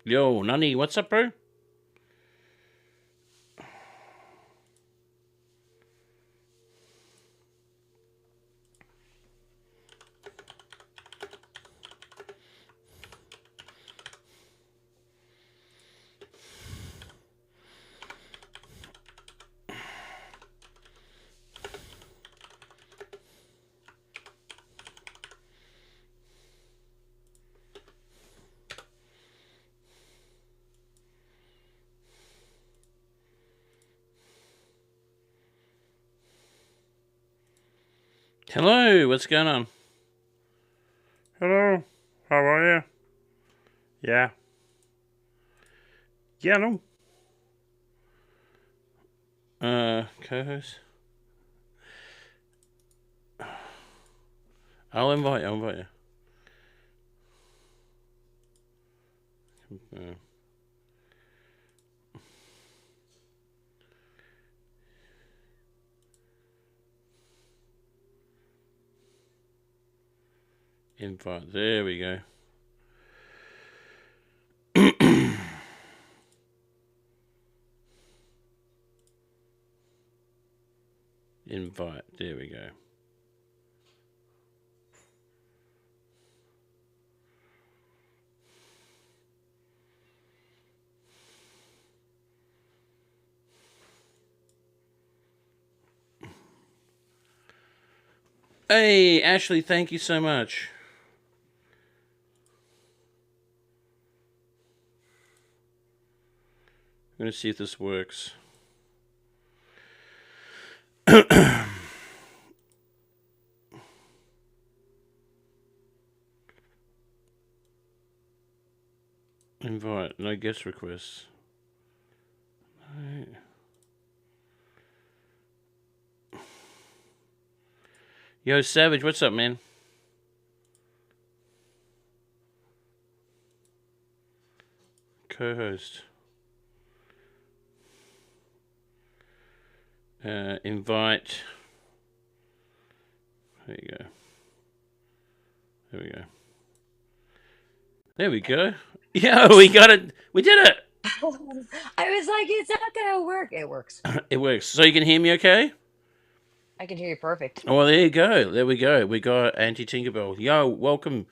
Yo, Nani, what's up, bro? Hello, what's going on? Hello, how are you? Yeah. Yeah, no. Co-host. I'll invite you. Uh, invite, there we go. Invite, there we go. Hey, Ashley, thank you so much. I'm going to see if this works. Invite, no guest requests. No. Yo, Savage, what's up, man? Co-host. Invite. There you go. There we go. There we go. Yo, we got it. We did it. I was like, it's not gonna work. It works. It works. So you can hear me okay? I can hear you perfect. Oh, well, there you go. There we go. We got Anti-Tinkerbell. Yo, welcome.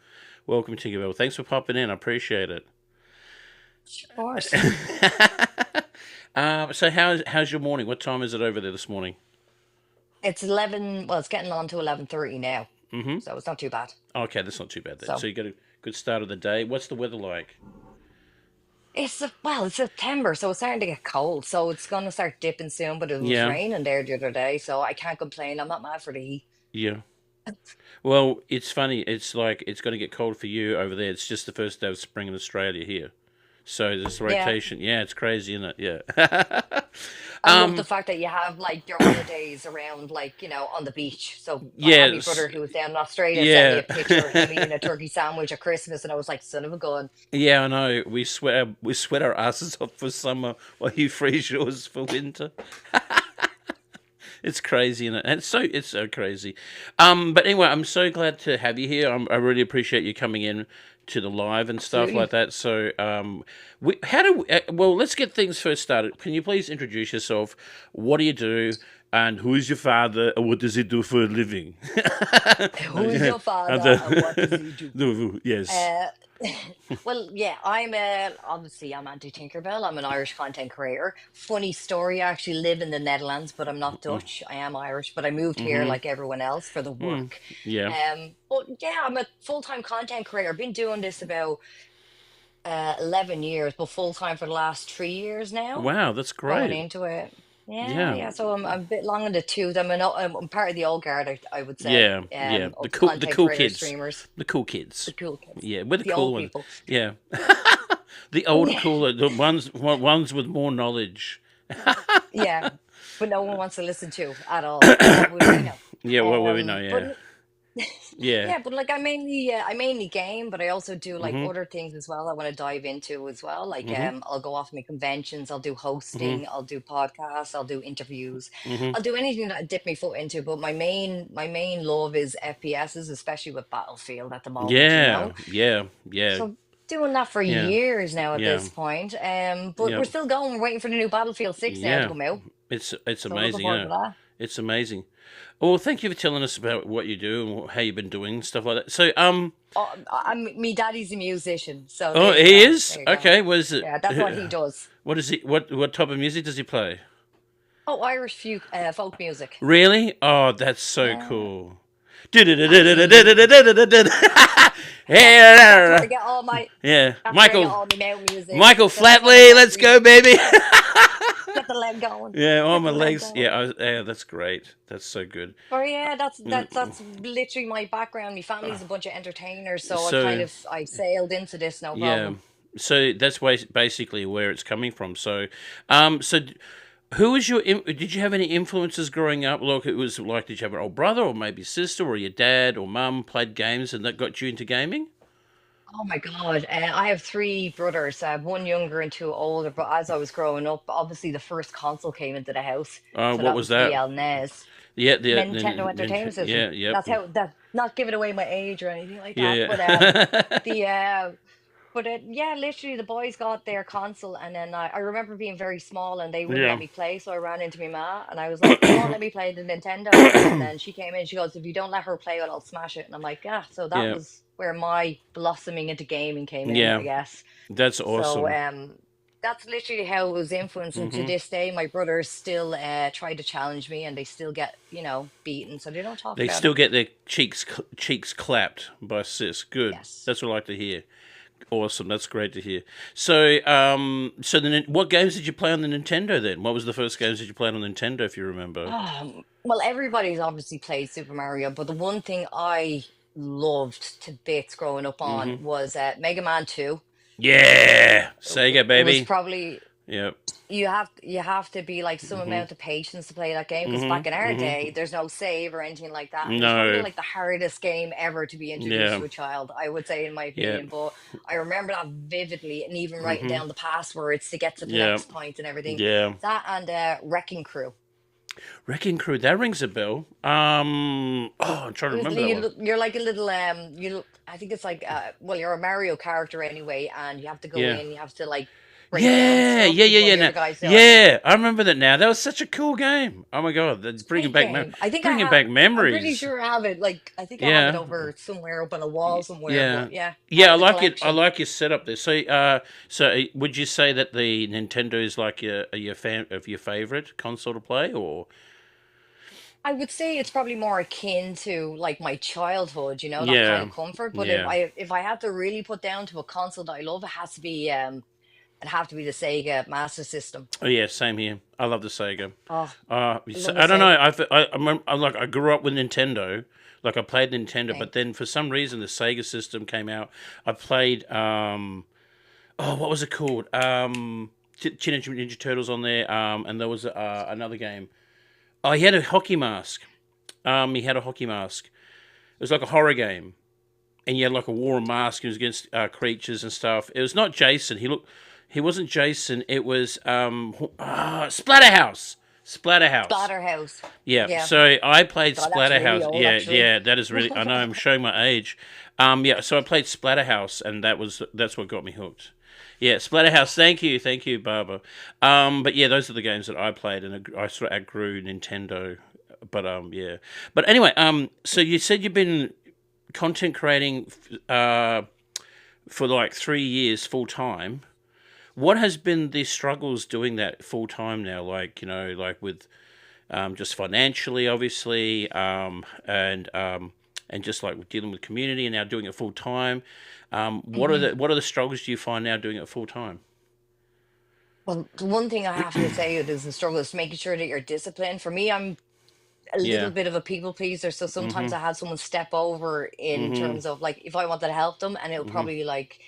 Welcome, Tinkerbell. Thanks for popping in. I appreciate it. Of course. So how's your morning? What time is it over there this morning? It's 11, well, it's getting on to 11:30 now, Mm-hmm. so it's not too bad. Okay, that's not too bad then. So So you got a good start of the day. What's the weather like? well, it's September, so it's starting to get cold. So it's gonna start dipping soon, but it was Yeah, raining there the other day, so I can't complain. I'm not mad for the heat. yeah. Well, it's funny. It's like it's going to get cold for you over there. It's just the first day of spring in Australia here. So this Yeah. rotation, yeah, it's crazy, isn't it? Yeah. I love the um, fact that you have like your holidays around, like, on the beach. So I had my yes, brother who was down in Australia sent me yeah, a picture of him eating a turkey sandwich at Christmas, and I was like, son of a gun. yeah. I know. We sweat our asses off for summer while you freeze yours for winter. It's crazy, and it's so crazy. But anyway, I'm so glad to have you here. I really appreciate you coming in to the live and stuff like Absolutely. that. So, how do we, well, let's get things first started. Can you please introduce yourself? What do you do? And who is your father? And what does he do for a living? Who is your And, father and what does he do? yes. Uh, well, yeah, obviously I'm Anti-Tinkerbell. I'm an Irish content creator. Funny story, I actually live in the Netherlands, but I'm not Dutch. I am Irish, but I moved here Mm-hmm. like everyone else for the Mm, work. yeah. But yeah, I'm a full-time content creator. I've been doing this about 11 years, but full-time for the last 3 years now. Wow, that's Going great. into it. Yeah, Yeah. yeah. So I'm a bit long in the tooth. I'm part of the old guard, I would say, Yeah. Yeah. The of cool, the content cool creator kids. streamers, The cool the kids. cool kids, Yeah, we're the the cool old ones. people. Yeah. The older, cooler, the ones with more knowledge. Yeah, but no one wants to listen to at all. What would we know? Yeah, well, we know, But yeah. Yeah. Yeah, but like I mainly game, but I also do like Mhm. other things as well. I want to dive into as well. Like Mhm. I'll go off my conventions, I'll do Mhm. hosting, I'll do podcasts, I'll do interviews, Mhm. I'll do anything that I dip my foot into. But my main love is FPSs, especially with Battlefield at the moment. Yeah. Yeah. Yeah. So doing that for Yeah. years now at Yeah. this point. But Yeah. we're still going, we're waiting for the new Battlefield 6 now to Yeah. come out. It's So looking amazing, forward yeah. to that. It's amazing. Well, thank you for telling us about what you do and how you've been doing stuff like that. So, Oh, me daddy's a musician, so oh, there you he go. is There you go. okay. What is it? Yeah, that's what he does. What is he? What type of music does he play? Oh, Irish folk music. Really? Oh, that's so Yeah, cool. he. That's where I Yeah, get all my. That's where I get Michael, all my mouth music. Michael Then I kind of Flatley, let's go, baby. get the leg going. Yeah, oh Get my the leg legs. going. Yeah, that's great. That's so good. But yeah, that's that's Mm, that's literally my background. My family's a bunch of entertainers, so So I sailed into this no yeah, problem. so that's basically where it's coming from. So, so who was your? Did you have any influences growing up? Like it was like, did you have an old brother or maybe sister or your dad or mum played games and that got you into gaming? Oh my God. I have three brothers. I have one younger and two older, but as I was growing up, obviously the first console came into the house. So What that was was the that? NES, Yeah, Nintendo Entertainment System. yeah, yep, That's how that not giving away my age or anything like that. yeah, But yeah. the yeah, literally the boys got their console and then I remember being very small and they wouldn't let Yeah. me play, so I ran into my ma and I was like, they won't let me play the Nintendo. And then she came in, she goes, if you don't let her play it, I'll smash it. And I'm like, ah, so that Yeah, was where my blossoming into gaming came in, yeah, I guess. that's So awesome. that's literally how it was influenced. And to Hmm. this day, my brothers still try to challenge me and they still get, beaten. So they don't talk They about it. still get their cheeks clapped by sis. Good. Yes. That's what I like to hear. Awesome. That's great to hear. So, so then, what games did you play on the Nintendo then? What was the first games that you played on Nintendo, if you remember? Well, everybody's obviously played Super Mario, but the one thing I loved to bits growing up on Hmm. was Mega Man 2. Yeah, It Sega was baby. probably Yep. you have to be like some Hmm. amount of patience to play that game because Hmm. back in our Hmm. day, there's no save or anything like that, and it was probably No. like the hardest game ever to be introduced Yeah. to a child, I would say, in my Yeah. opinion. But I remember that vividly, and even writing Hmm. down the passwords to get to the Yeah. next point and everything. Yeah. That and Wrecking Crew. Wrecking Crew. That rings a bell. Oh, I'm trying It to was remember that one. you're like a little I think it's like well, you're a Mario character anyway, and you have to go Yeah. in, you have to like break down Yeah, stuff yeah, yeah, before yeah. the No, other guys do it. yeah, I remember that now. That was such a cool game. Oh my god, that's It's a great game. bringing back I'm pretty memories. sure I have it. Like I think I have it Yeah, over somewhere up on a wall somewhere. yeah, But yeah, yeah. part I of the like it. I collection. like your setup there. So, would you say that the Nintendo is like your fan of your favorite console to play, or I would say it's probably more akin to like my childhood, that kind yeah, of comfort. But if yeah, I had to really put down to a console that I love, it'd have to be the Sega Master System. oh yeah, same here. I love the Sega. Oh, I love the I don't know. Sega. I grew up with Nintendo. Like I played Nintendo, Same. but then for some reason the Sega system came out. I played oh, what was it called? Teenage Mutant Ninja Turtles on there. And there was another game. Oh, he had a hockey mask. He had a hockey mask. It was like a horror game, and you had like a war mask. It was against creatures and stuff. It was not Jason. He wasn't Jason. It was Splatterhouse. Splatterhouse. Splatterhouse. Yeah, Yeah. so I played God, that's really Splatterhouse. old, Yeah, actually. yeah, that is really. I know I'm showing my age. Yeah, so I played Splatterhouse, and that's what got me hooked. Yeah, Splatterhouse. Thank you, Barbara. But yeah, those are the games that I played, and I sort of outgrew Nintendo. But yeah. But anyway, so you said you've been content creating for like 3 years full time. What has been the struggles doing that full time now? Like like with just financially, obviously, and just like dealing with community and now doing it full time. What are the struggles do you find now doing it full time? Well, the one thing I have to say is the struggle is making sure that you're disciplined. For me, I'm a little Yeah. bit of a people pleaser, so sometimes Mhm. I had someone step over in Mhm. terms of like if I wanted to help them, and it'll Mhm. probably like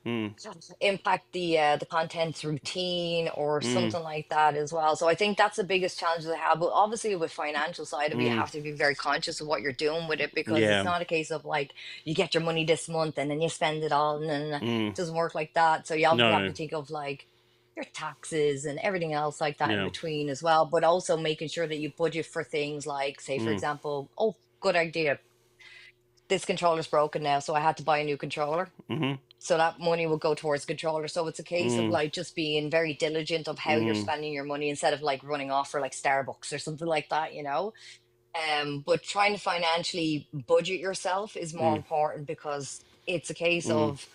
Mm. impact the content's routine or Mm. something like that as well. So I think that's the biggest challenge they have. But obviously, with financial side of it, you Mm. have to be very conscious of what you're doing with it, because it's Yeah. not a case of like you get your money this month and then you spend it all, and then it Mm. doesn't work like that. So you obviously have to No. think of like your taxes and everything else like that in Yeah. between as well, but also making sure that you budget for things like, say, for Mm. example, oh, good idea, this controller's broken now, so I had to buy a new controller, Mhm. so that money will go towards the controller. So it's a case of Mm. like just being very diligent of how you're Mm. spending your money, instead of like running off for like Starbucks or something like that, you know. But trying to financially budget yourself is more Mm. important, because it's a case Mm. of,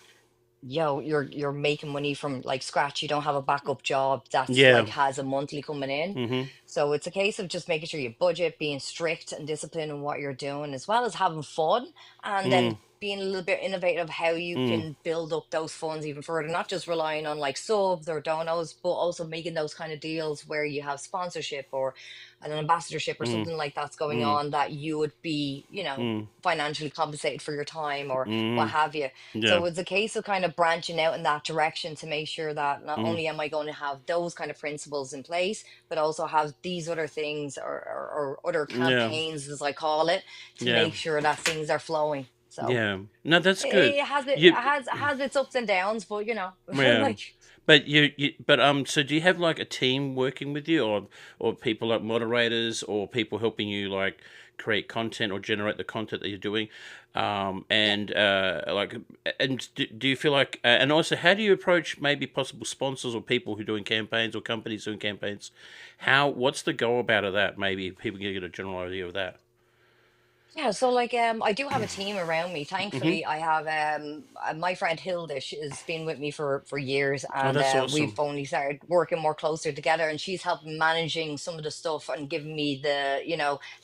you're making money from like scratch. You don't have a backup job that's Yeah. like has a monthly coming in. Mhm. So it's a case of just making sure you budget, being strict and disciplined in what you're doing, as well as having fun, and then Mm. being a little bit innovative how you Mm. can build up those funds even further, not just relying on like subs or donos, but also making those kind of deals where you have sponsorship or an ambassadorship or Mm. something like that's going Mm. on, that you would be, Mm. financially compensated for your time or what Mm. have you. Yeah. So it's a case of kind of branching out in that direction to make sure that not Mm. only am I going to have those kind of principles in place, but also have these other things, or other Yeah. campaigns, as I call it, to Yeah. make sure that things are flowing. So Yeah. No, that's it, good. it You. has its ups and downs, but Yeah. like, But so do you have like a team working with you, or people like moderators, or people helping you like create content or generate the content that you're doing, yeah. and like, and do you feel like, and also how do you approach maybe possible sponsors or people who are doing campaigns or companies doing campaigns? What's the goal about of that? Maybe people can get a general idea of that. Yeah, so like I do have a team around me. Mm-hmm. Thankfully, I have my friend Hilda. She has been with me for years, Oh, and that's we've awesome. only started working more closer together. And she's helping managing some of the stuff and giving me the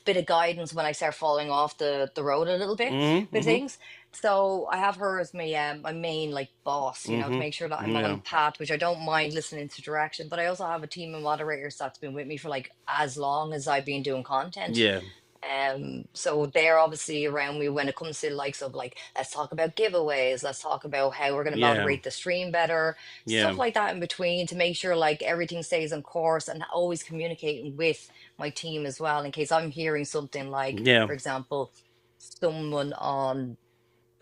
bit of guidance when I start falling off the road a little bit Mm-hmm. with Mm-hmm. things. So I have her as my main like boss, to make sure that Mm-hmm. I'm on Yeah. the path, which I don't mind listening to direction. But I also have a team of moderators that's been with me for like as long as I've been doing content. Yeah. So they're obviously around me when it comes to the likes of like, let's talk about giveaways, let's talk about how we're going to Yeah. moderate the stream better, stuff Yeah. like that in between, to make sure like everything stays on course, and always communicating with my team as well, in case I'm hearing something like, Yeah. for example, someone on,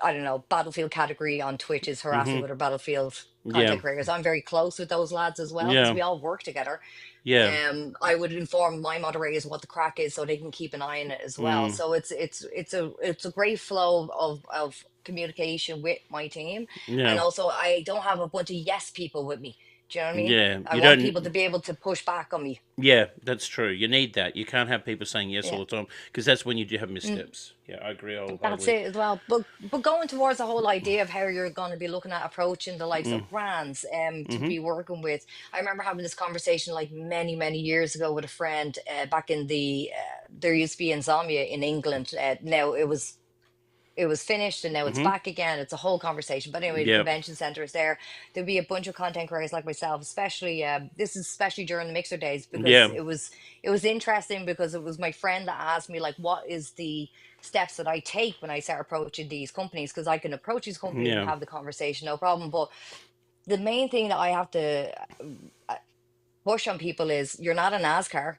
I don't know, Battlefield category on Twitch is harassing Mm-hmm. with our Battlefield Yeah. content creators. I'm very close with those lads as well, because Yeah. we all work together. Yeah. I would inform my moderators what the crack is, so they can keep an eye on it as well. Mm. So it's a great flow of communication with my team, and Yeah. also I don't have a bunch of yes people with me. Do you know what I mean? Yeah. I You want people don't. to be able to push back on me. Yeah, that's true. You need that. You can't have people saying yes all Yeah. the time, because that's when you do have Mm. missteps. Yeah, I agree That's wholeheartedly. it as well. But going towards the whole idea of how you're going to be looking at approaching the likes Mm. of brands to Mm-hmm. be working with. I remember having this conversation like many, many years ago with a friend back in there used to be Insomnia in England. Now it was finished and now it's Mm-hmm. back again. It's a whole conversation. But anyway, the Yep. convention center is there. There'll be a bunch of content creators like myself, especially this is especially during the mixer days, because Yeah. it was interesting, because it was my friend that asked me like, what is the steps that I take when I start approaching these companies, because I can approach these companies and Yeah. have the conversation, no problem. But the main thing that I have to uh, push on people is, you're not a NASCAR.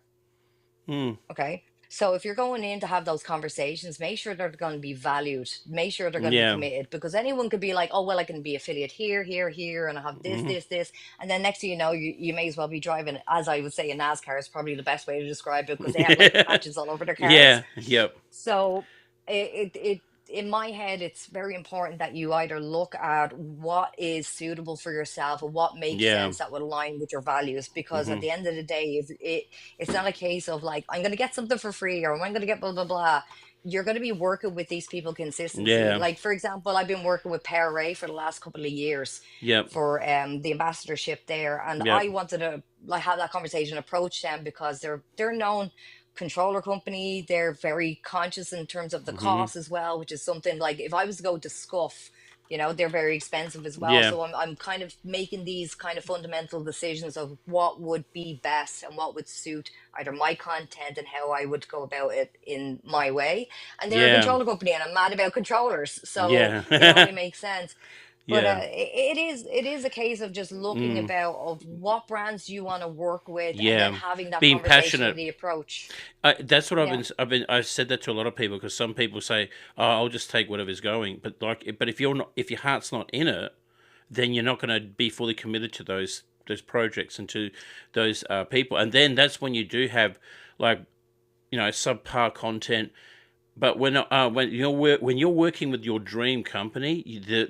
Mm. Okay. So if you're going in to have those conversations, make sure they're going to be valued, make sure they're going to be Yeah. committed, because anyone could be like, oh, well, I can be affiliate here, here, here, and I have this, Mm-hmm. this, this. And then next thing you know, you may as well be driving, as I would say, a NASCAR is probably the best way to describe it, because they have like patches all over their cars. Yeah. Yep. So it in my head, it's very important that you either look at what is suitable for yourself and what makes Yeah. sense that would align with your values. Because at Mm-hmm. the end of the day, if it's not a case of like, I'm going to get something for free, or I'm going to get blah blah blah. You're going to be working with these people consistency. Yeah. Like for example, I've been working with Pear Ray for the last couple of years Yep. for the ambassadorship there, and Yep. I wanted to like have that conversation, approach them, because they're known controller company. They're very conscious in terms of the Mm-hmm. cost as well, which is something like, if I was to go to Scuff, they're very expensive as well. Yeah. So I'm kind of making these kind of fundamental decisions of what would be best and what would suit either my content and how I would go about it in my way. And they're a Yeah. controller company, and I'm mad about controllers, so it only Yeah. makes sense. But Yeah. it is a case of just looking Mm. about of what brands you want to work with, and then Yeah. having that Being conversation of passionate. the approach. That's what Yeah, I've said that to a lot of people because some people say, "Oh, I'll just take whatever's going," but if you're not, if your heart's not in it, then you're not going to be fully committed to those projects and to those people, and then that's when you do have like subpar content. But when you're working with your dream company,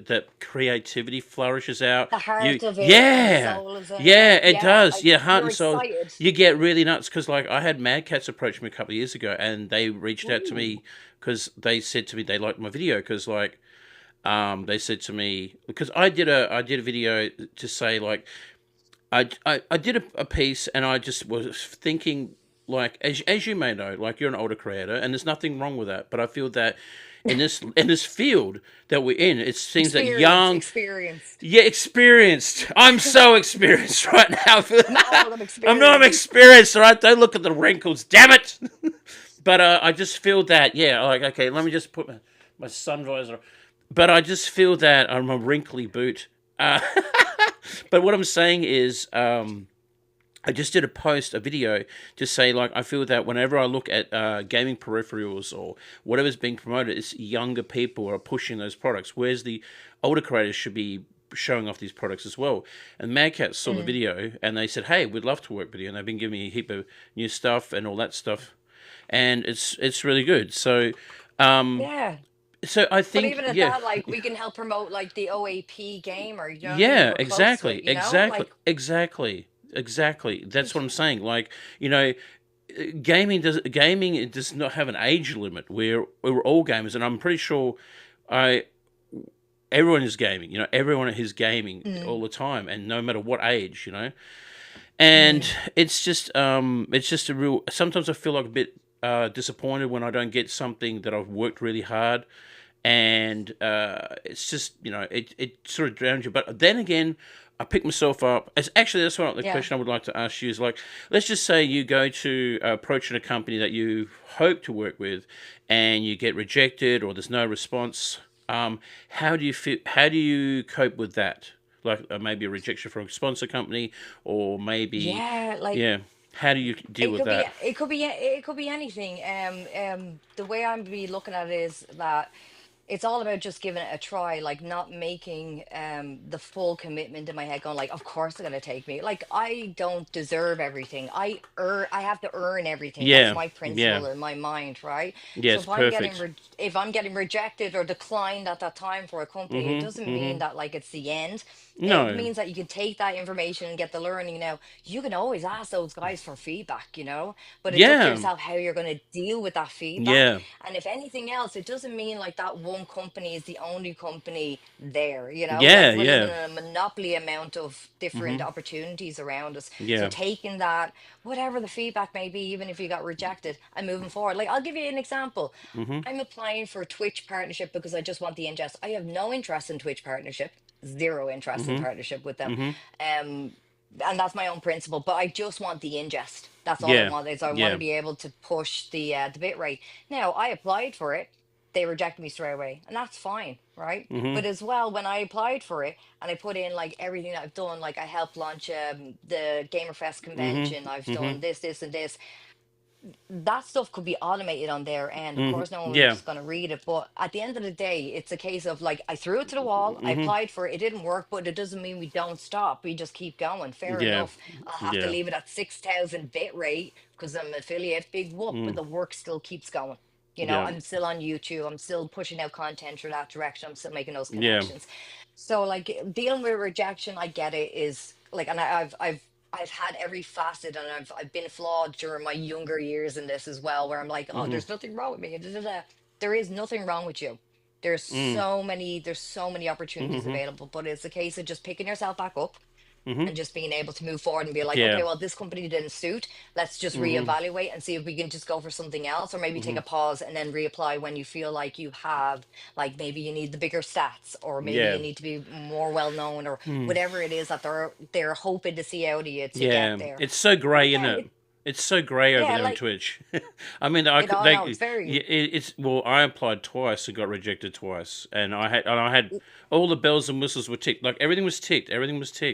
that creativity flourishes out. the heart You of it and the yeah soul is in yeah it. it Yeah, does, like yeah, heart you're and soul. excited. You get really nuts because like I had Mad Cats approach me a couple of years ago, and they reached out to Ooh. me because they said to me they liked my video because like they said to me because I did a video to say like I did a piece and I just was thinking like as you may know like you're an older creator and there's nothing wrong with that, but I feel that in this field that we're in it seems that Experience, young, experienced. yeah, experienced, I'm so experienced right now. I'm all of I'm experience. experienced, all right, don't look at the wrinkles, damn it. But I just feel that, yeah, like okay, let me just put my sun visor, but I just feel that I'm a wrinkly boot. uh, but what I'm saying is, I just did a video to say like I feel that whenever I look at gaming peripherals or whatever's being promoted, it's younger people are pushing those products, whereas the older creators should be showing off these products as well. And Mad Cat saw the Mm. video and they said, "Hey, we'd love to work with you," and they've been giving me a heap of new stuff and all that stuff, and it's really good. Um, Yeah. so I But think even at yeah, that, like we can help promote like the OAP game, or you know what I mean, who yeah, we're close with, exactly, exactly, like exactly, exactly. That's what I'm saying. Like you know, gaming it does not have an age limit. We're all gamers, and I'm pretty sure I everyone is gaming. Everyone is gaming mm, all the time, and no matter what age. And mm, it's just a real. Sometimes I feel like a bit disappointed when I don't get something that I've worked really hard, and it's just it sort of drowns you. But then again, I pick myself up. It's actually that's what the yeah. question I would like to ask you is like, let's just say you go to approach a company that you hope to work with, and you get rejected or there's no response. How do you feel? How do you cope with that? Like maybe a rejection from a sponsor company, or maybe Yeah, like yeah. How do you deal it with could be that? it could be anything. The way I'm be looking at it is that it's all about just giving it a try, like not making the full commitment in my head, going like, of course they're gonna take me. Like I don't deserve everything. I have to earn everything. That's Yeah, my yeah, principle in my mind, right? yeah. So It's perfect. if I'm getting rejected or declined at that time for a company, it Mhm, doesn't mean mhm. that like it's the end. It No. means that you can take that information and get the learning. Now you can always ask those guys for feedback, but it's up to Yeah, yourself how you're going to deal with that feedback. yeah, And if anything else, it doesn't mean like that one company is the only company there, like yeah, we're living yeah. in a monopoly amount of different Mhm. opportunities around us. So Yeah. taking that, whatever the feedback may be, even if you got rejected, and moving forward. Like I'll give you an example. Mhm. I'm applying for a Twitch partnership because I just want the ingest. I have no interest in Twitch partnership, zero interest in Mhm. partnership with them. Mhm. Um, and that's my own principle, but I just want the ingest. That's all I Yeah. want, is I want to Yeah. be able to push the bit rate. Now I applied for it, they rejected me straight away, and that's fine, right? Mhm. But as well, when I applied for it and I put in like everything that I've done, like I helped launch the Gamerfest Mhm. convention, I've Mhm. done this and this, that stuff could be automated on their end. Of Mhm. course, no Yeah. one's going to read it, but at the end of the day, it's a case of like I threw it to the wall. I Mhm. applied for it. It didn't work, but it doesn't mean we don't stop. We just keep going. Fair Yeah. enough. I'll have to Yeah. leave it at 6,000 bit rate because I'm an affiliate. Big whoop, but Mm. the work still keeps going. Yeah. I'm still on YouTube. I'm still pushing out content through that direction. I'm still making those Yeah. connections. So like dealing with rejection, I get it, is like, and I've had every facet, and I've been flawed during my younger years in this as well, where I'm like, oh, Mhm. there's nothing wrong with me. Da, da, da. There is nothing wrong with you. Mm. There's so many opportunities Mhm. available, but it's a case of just picking yourself back up Mhm. and just being able to move forward and be like, Yeah. okay, well, this company didn't suit. Let's just Mhm. reevaluate and see if we can just go for something else, or maybe take Mhm. a pause and then reapply when you feel like you have, like maybe you need the bigger stats, or maybe you Yeah. need to be more well known, or Mm. whatever it is that they're hoping to see out of you to get Yeah. there. It's so But grey, isn't again, it? It's so grey over Yeah, there on like Twitch. I mean, I it could all no, they it's very yeah, it's well, I applied twice and got rejected twice, and I had all the bells and whistles were ticked, like everything was ticked,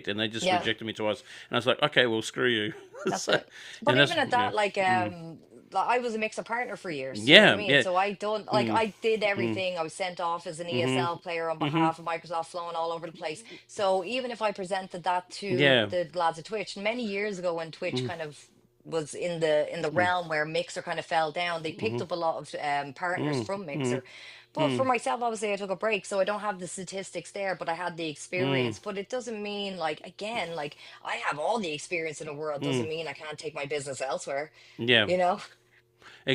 and they just yeah. rejected me twice, and I was like, okay, well, screw you. That's So, it. But and that's even at yeah, that, like, I was a mixer partner for years. Do you know what I yeah, mean? yeah, So I don't like mm, I did mm, everything. I was sent off as an mhm, ESL player on mhm, behalf of Microsoft, flowing all over the place. So even if I presented that to yeah, the lads at Twitch many years ago, when Twitch mm, kind of was in the mm, realm where Mixer kind of fell down, they picked mhm, up a lot of partners mm, from mm, Mixer. But for mm, myself, obviously, I took a break, so I don't have the statistics there, but I had the mm, experience. But it doesn't mean, like, again, like, I have all the experience in the world, doesn't mm, mean I can't take my business elsewhere, yeah, you know?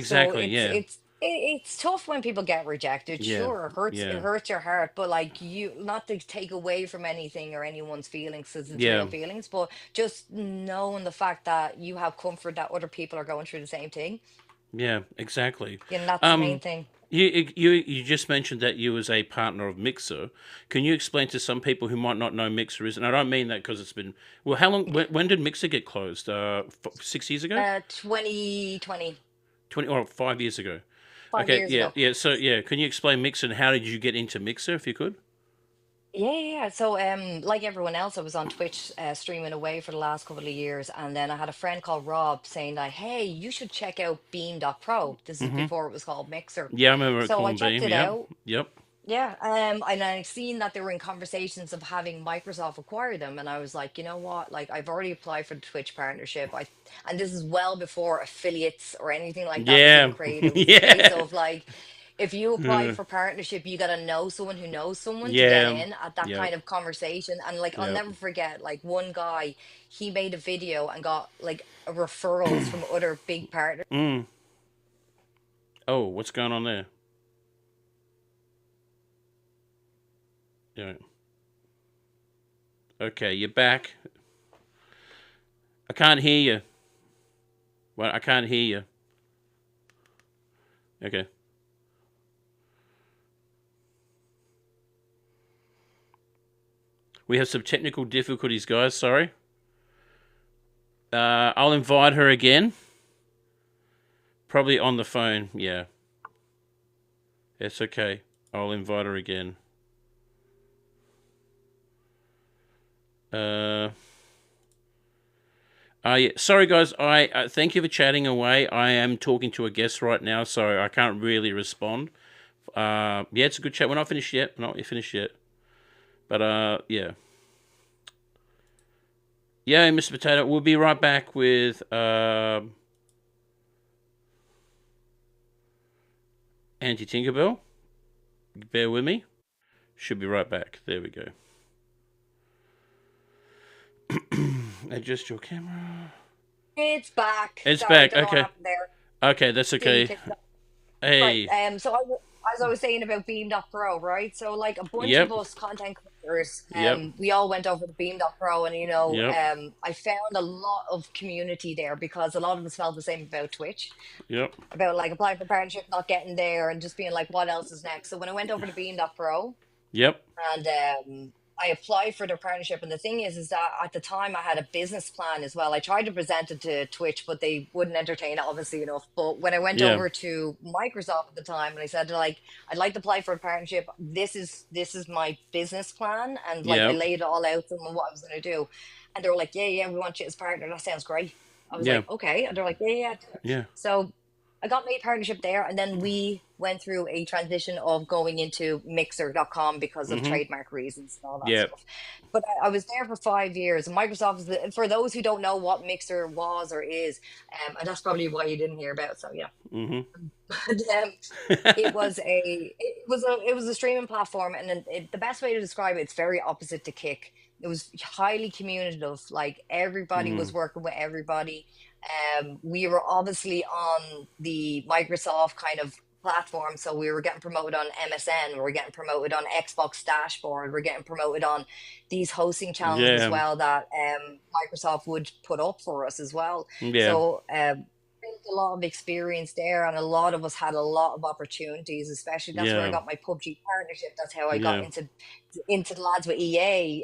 So exactly, yeah, it's tough when people get rejected. yeah, Sure, it yeah, hurts your heart, but like, you, not to take away from anything or anyone's feelings, because it's real yeah, feelings, but just knowing the fact that you have comfort that other people are going through the same thing, yeah, exactly. and that's the main Um, thing. you just mentioned that you was a partner of Mixer. Can you explain to some people who might not know Mixer is? And I don't mean that because it's been well. How long? When did Mixer get closed? 6 years ago, 2020, 20 or 5 years ago. 5 Okay, years yeah, ago. yeah. So yeah, can you explain Mixer and how did you get into Mixer, if you could? Yeah, yeah, yeah. So, like everyone else, I was on Twitch streaming away for the last couple of years, and then I had a friend called Rob saying that, "Hey, you should check out Beam.pro." This is Mm-hmm. before it was called Mixer. Yeah, I remember it So I calling checked Beam. it Yep, out. yep. Yeah, and I seen that they were in conversations of having Microsoft acquire them, and I was like, you know what? Like, I've already applied for the Twitch partnership. And this is well before affiliates or anything like that was being Yeah, created. It was a case yeah, of like, if you apply for partnership, you gotta know someone who knows someone to get yeah, in at that yep, kind of conversation. And like, I'll yep. never forget, like, one guy, he made a video and got like referrals from other big partners. Mm. Oh, what's going on there? Yeah. Okay, you're back. I can't hear you. Well, I can't hear you. Okay. We have some technical difficulties, guys. Sorry. I'll invite her again. Probably on the phone. Yeah. It's okay. I'll invite her again. Uh. Yeah. Sorry, guys. I thank you for chatting away. I am talking to a guest right now, so I can't really respond. Yeah, it's a good chat. We're not finished yet. We're not finished yet. But yeah. Yeah, Mr. Potato. We'll be right back with Anti Tinkerbell. Bear with me. Should be right back. There we go. Adjust your camera. It's back. It's Sorry, back. don't know what Okay. happened there. Okay, that's Didn't okay. pick it up. Right. Hey. So as I was saying about Beam.pro, right? So like a bunch of Yep. us content creators, Yep. we all went over to Beam.pro, and Yep. I found a lot of community there because a lot of us felt the same about Twitch, Yep. about like applying for partnership, not getting there, and just being like, what else is next? So when I went over to Beam.pro, Yep. and I applied for their partnership. And the thing is that at the time I had a business plan as well. I tried to present it to Twitch, but they wouldn't entertain it, obviously enough. But when I went Yeah. over to Microsoft at the time, and I said, like, I'd like to apply for a partnership. This is my business plan, and like I Yep. laid it all out to them and what I was going to do. And they were like, yeah, yeah, we want you as partner. That sounds great. I was Yeah. like, okay. And they're like, yeah, yeah. Do it. Yeah. So I got made partnership there, and then we went through a transition of going into Mixer.com because of Mhm. trademark reasons and all that Yep. stuff. But I was there for 5 years. And Microsoft, for those who don't know what Mixer was or is, and that's probably why you didn't hear about it. So yeah, Mhm. but, it was a streaming platform, and then the best way to describe it, it's very opposite to Kick. It was highly communicative. Like, everybody was Mhm. working with everybody. We were obviously on the Microsoft kind of platform, so we were getting promoted on MSN, we were getting promoted on Xbox Dashboard, we're getting promoted on these hosting channels as Yeah. well that Microsoft would put up for us as well. Yeah. So built a lot of experience there, and a lot of us had a lot of opportunities. Especially, that's where I Yeah. got my PUBG partnership. That's how I got Yeah. into the lads with EA,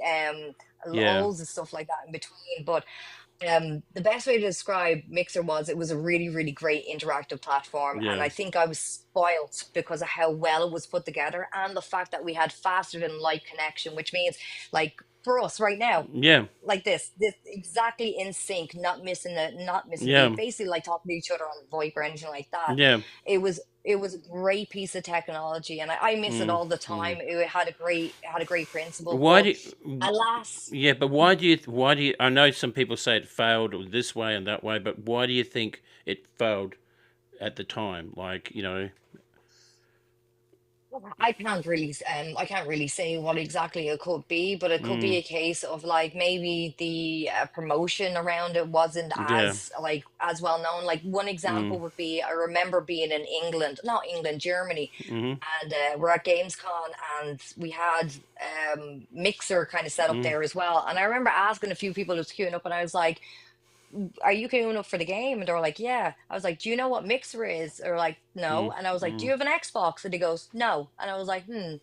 Yeah. loads of stuff like that in between. But The best way to describe Mixer was it was a really, really great interactive platform. And Yeah. I think I was spoilt because of how well it was put together and the fact that we had faster than light connection, which means like for us right now, Yeah. like this exactly in sync, not missing a beat, Yeah. basically like talking to each other on VoIP or anything like that. Yeah. It was a great piece of technology, and I miss it Mm, all the mm. time. It had a great principle, Why but do alas, yeah, but why do you I know some people say it failed this way and that way, but why do you think it failed at the time? Like, I can't really say what exactly it could be, but it could be mm, a case of like maybe the promotion around it wasn't yeah, as well known. Like one mm, example would be I remember being in England, not England, Germany, mm, and we're at Gamescom, and we had Mixer kind of set up mm, there as well. And I remember asking a few people who was queuing up, and I was like, are you queuing up for the game? And they were like, yeah. I was like, do you know what Mixer is? Or like, no. mm, And I was like, do you mm, have an Xbox? And he goes, no. And I was like, hmm.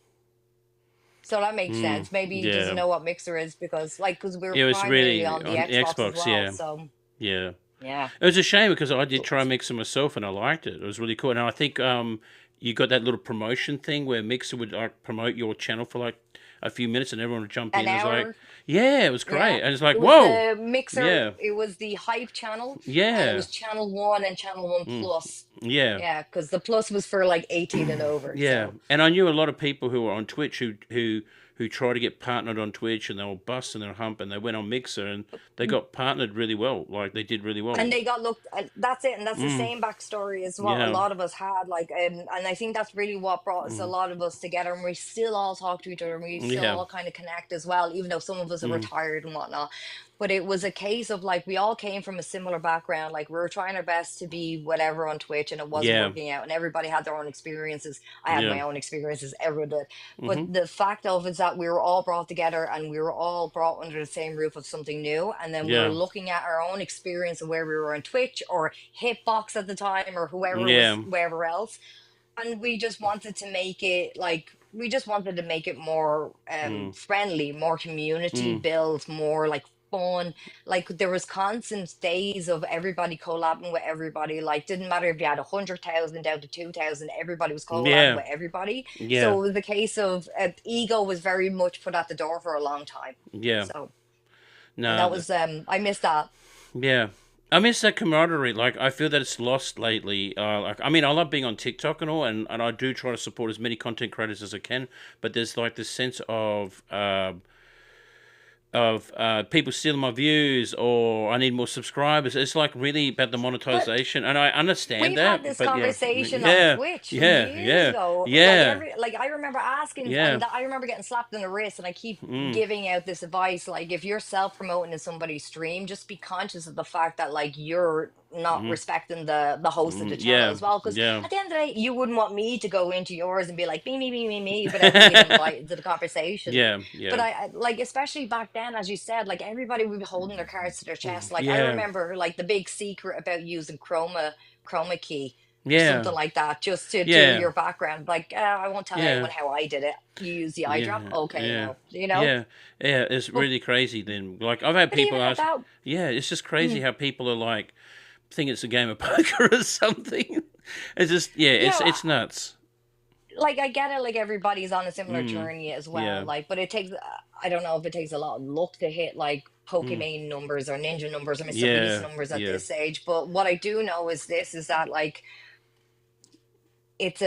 So that makes mm, sense. Maybe he doesn't yeah. know what Mixer is because we were It was primarily really on the on the Xbox as Xbox, well. yeah, So yeah. yeah. It was a shame because I did try Mixer myself and I liked it. It was really cool. And I think you got that little promotion thing where Mixer would like promote your channel for like a few minutes and everyone would jump An in. It was like, hour. yeah, it was Yeah. great. And it's like, It was whoa, the Mixer, yeah, it was the Hype channel, and it yeah, was channel one and channel one mm, plus. yeah. Yeah, because the plus was for like 18 and over. Yeah, So and I knew a lot of people who were on Twitch who try to get partnered on Twitch and they were busting their hump and they went on Mixer and they got partnered really well. Like they did really well. and they got looked that's it, and that's the Mm, same backstory as what a yeah. lot of us had, like, and I think that's really what brought us a Mm, lot of us together, and we still all talk to each other, and we still yeah. all kind of connect as well, even though some of us are Mm, retired and whatnot. But it was a case of like we all came from a similar background, like we were trying our best to be whatever on Twitch, and it wasn't yeah. working out, and everybody had their own experiences. I had Yeah. my own experiences, everyone did. But Mhm. the fact of is that we were all brought together, and we were all brought under the same roof of something new, and then we were Yeah. looking at our own experience of where we were on Twitch or Hitbox at the time or whoever was Yeah. wherever else, and we just wanted to make it more Mm. friendly, more community Mm. build, more like fun. Like there was constant days of everybody collabing with everybody. Like didn't matter if you had 100,000 down to 2,000, everybody was collabing Yeah. with everybody. Yeah. So it was the case of ego was very much put at the door for a long time. Yeah. So and No. that was I missed that. Yeah. I miss that camaraderie. Like I feel that it's lost lately. Like I mean, I love being on TikTok and all, and I do try to support as many content creators as I can. But there's like this sense of people stealing my views or I need more subscribers. It's like really about the But monetization, and I understand we've had that. this But yeah, conversation on yeah, Twitch yeah, years yeah, ago. yeah, Like I remember asking, yeah. and I remember getting slapped in the wrist, and I keep Mm, giving out this advice, like if you're self-promoting in somebody's stream, just be conscious of the fact that like you're not mm, respecting the host of the channel yeah, as well. Because yeah, at the end of the day, you wouldn't want me to go into yours and be like me without being invited to the conversation. yeah, But yeah, like especially back then, as you said, like everybody would be holding their cards to their chest. Like I yeah, remember like the big secret about using chroma key or yeah, something like that, just to do yeah, your background. Like I won't tell yeah, anyone how I did it. You use the eye drop, yeah, okay, yeah, no, yeah, yeah. It's But really crazy. Then, like, I've had but people even at ask, that, yeah, it's just crazy mm, how people are like think it's a game of poker or something. It's just, yeah, you know, it's nuts. like I get it. Like everybody's on a similar Mm, journey as well. yeah, Like, but it takes. I don't know if it takes a lot of luck to hit like mm, Pokemon numbers or Ninja numbers or Mr. Beast yeah, numbers at yeah, this age. But what I do know is this: is that like it's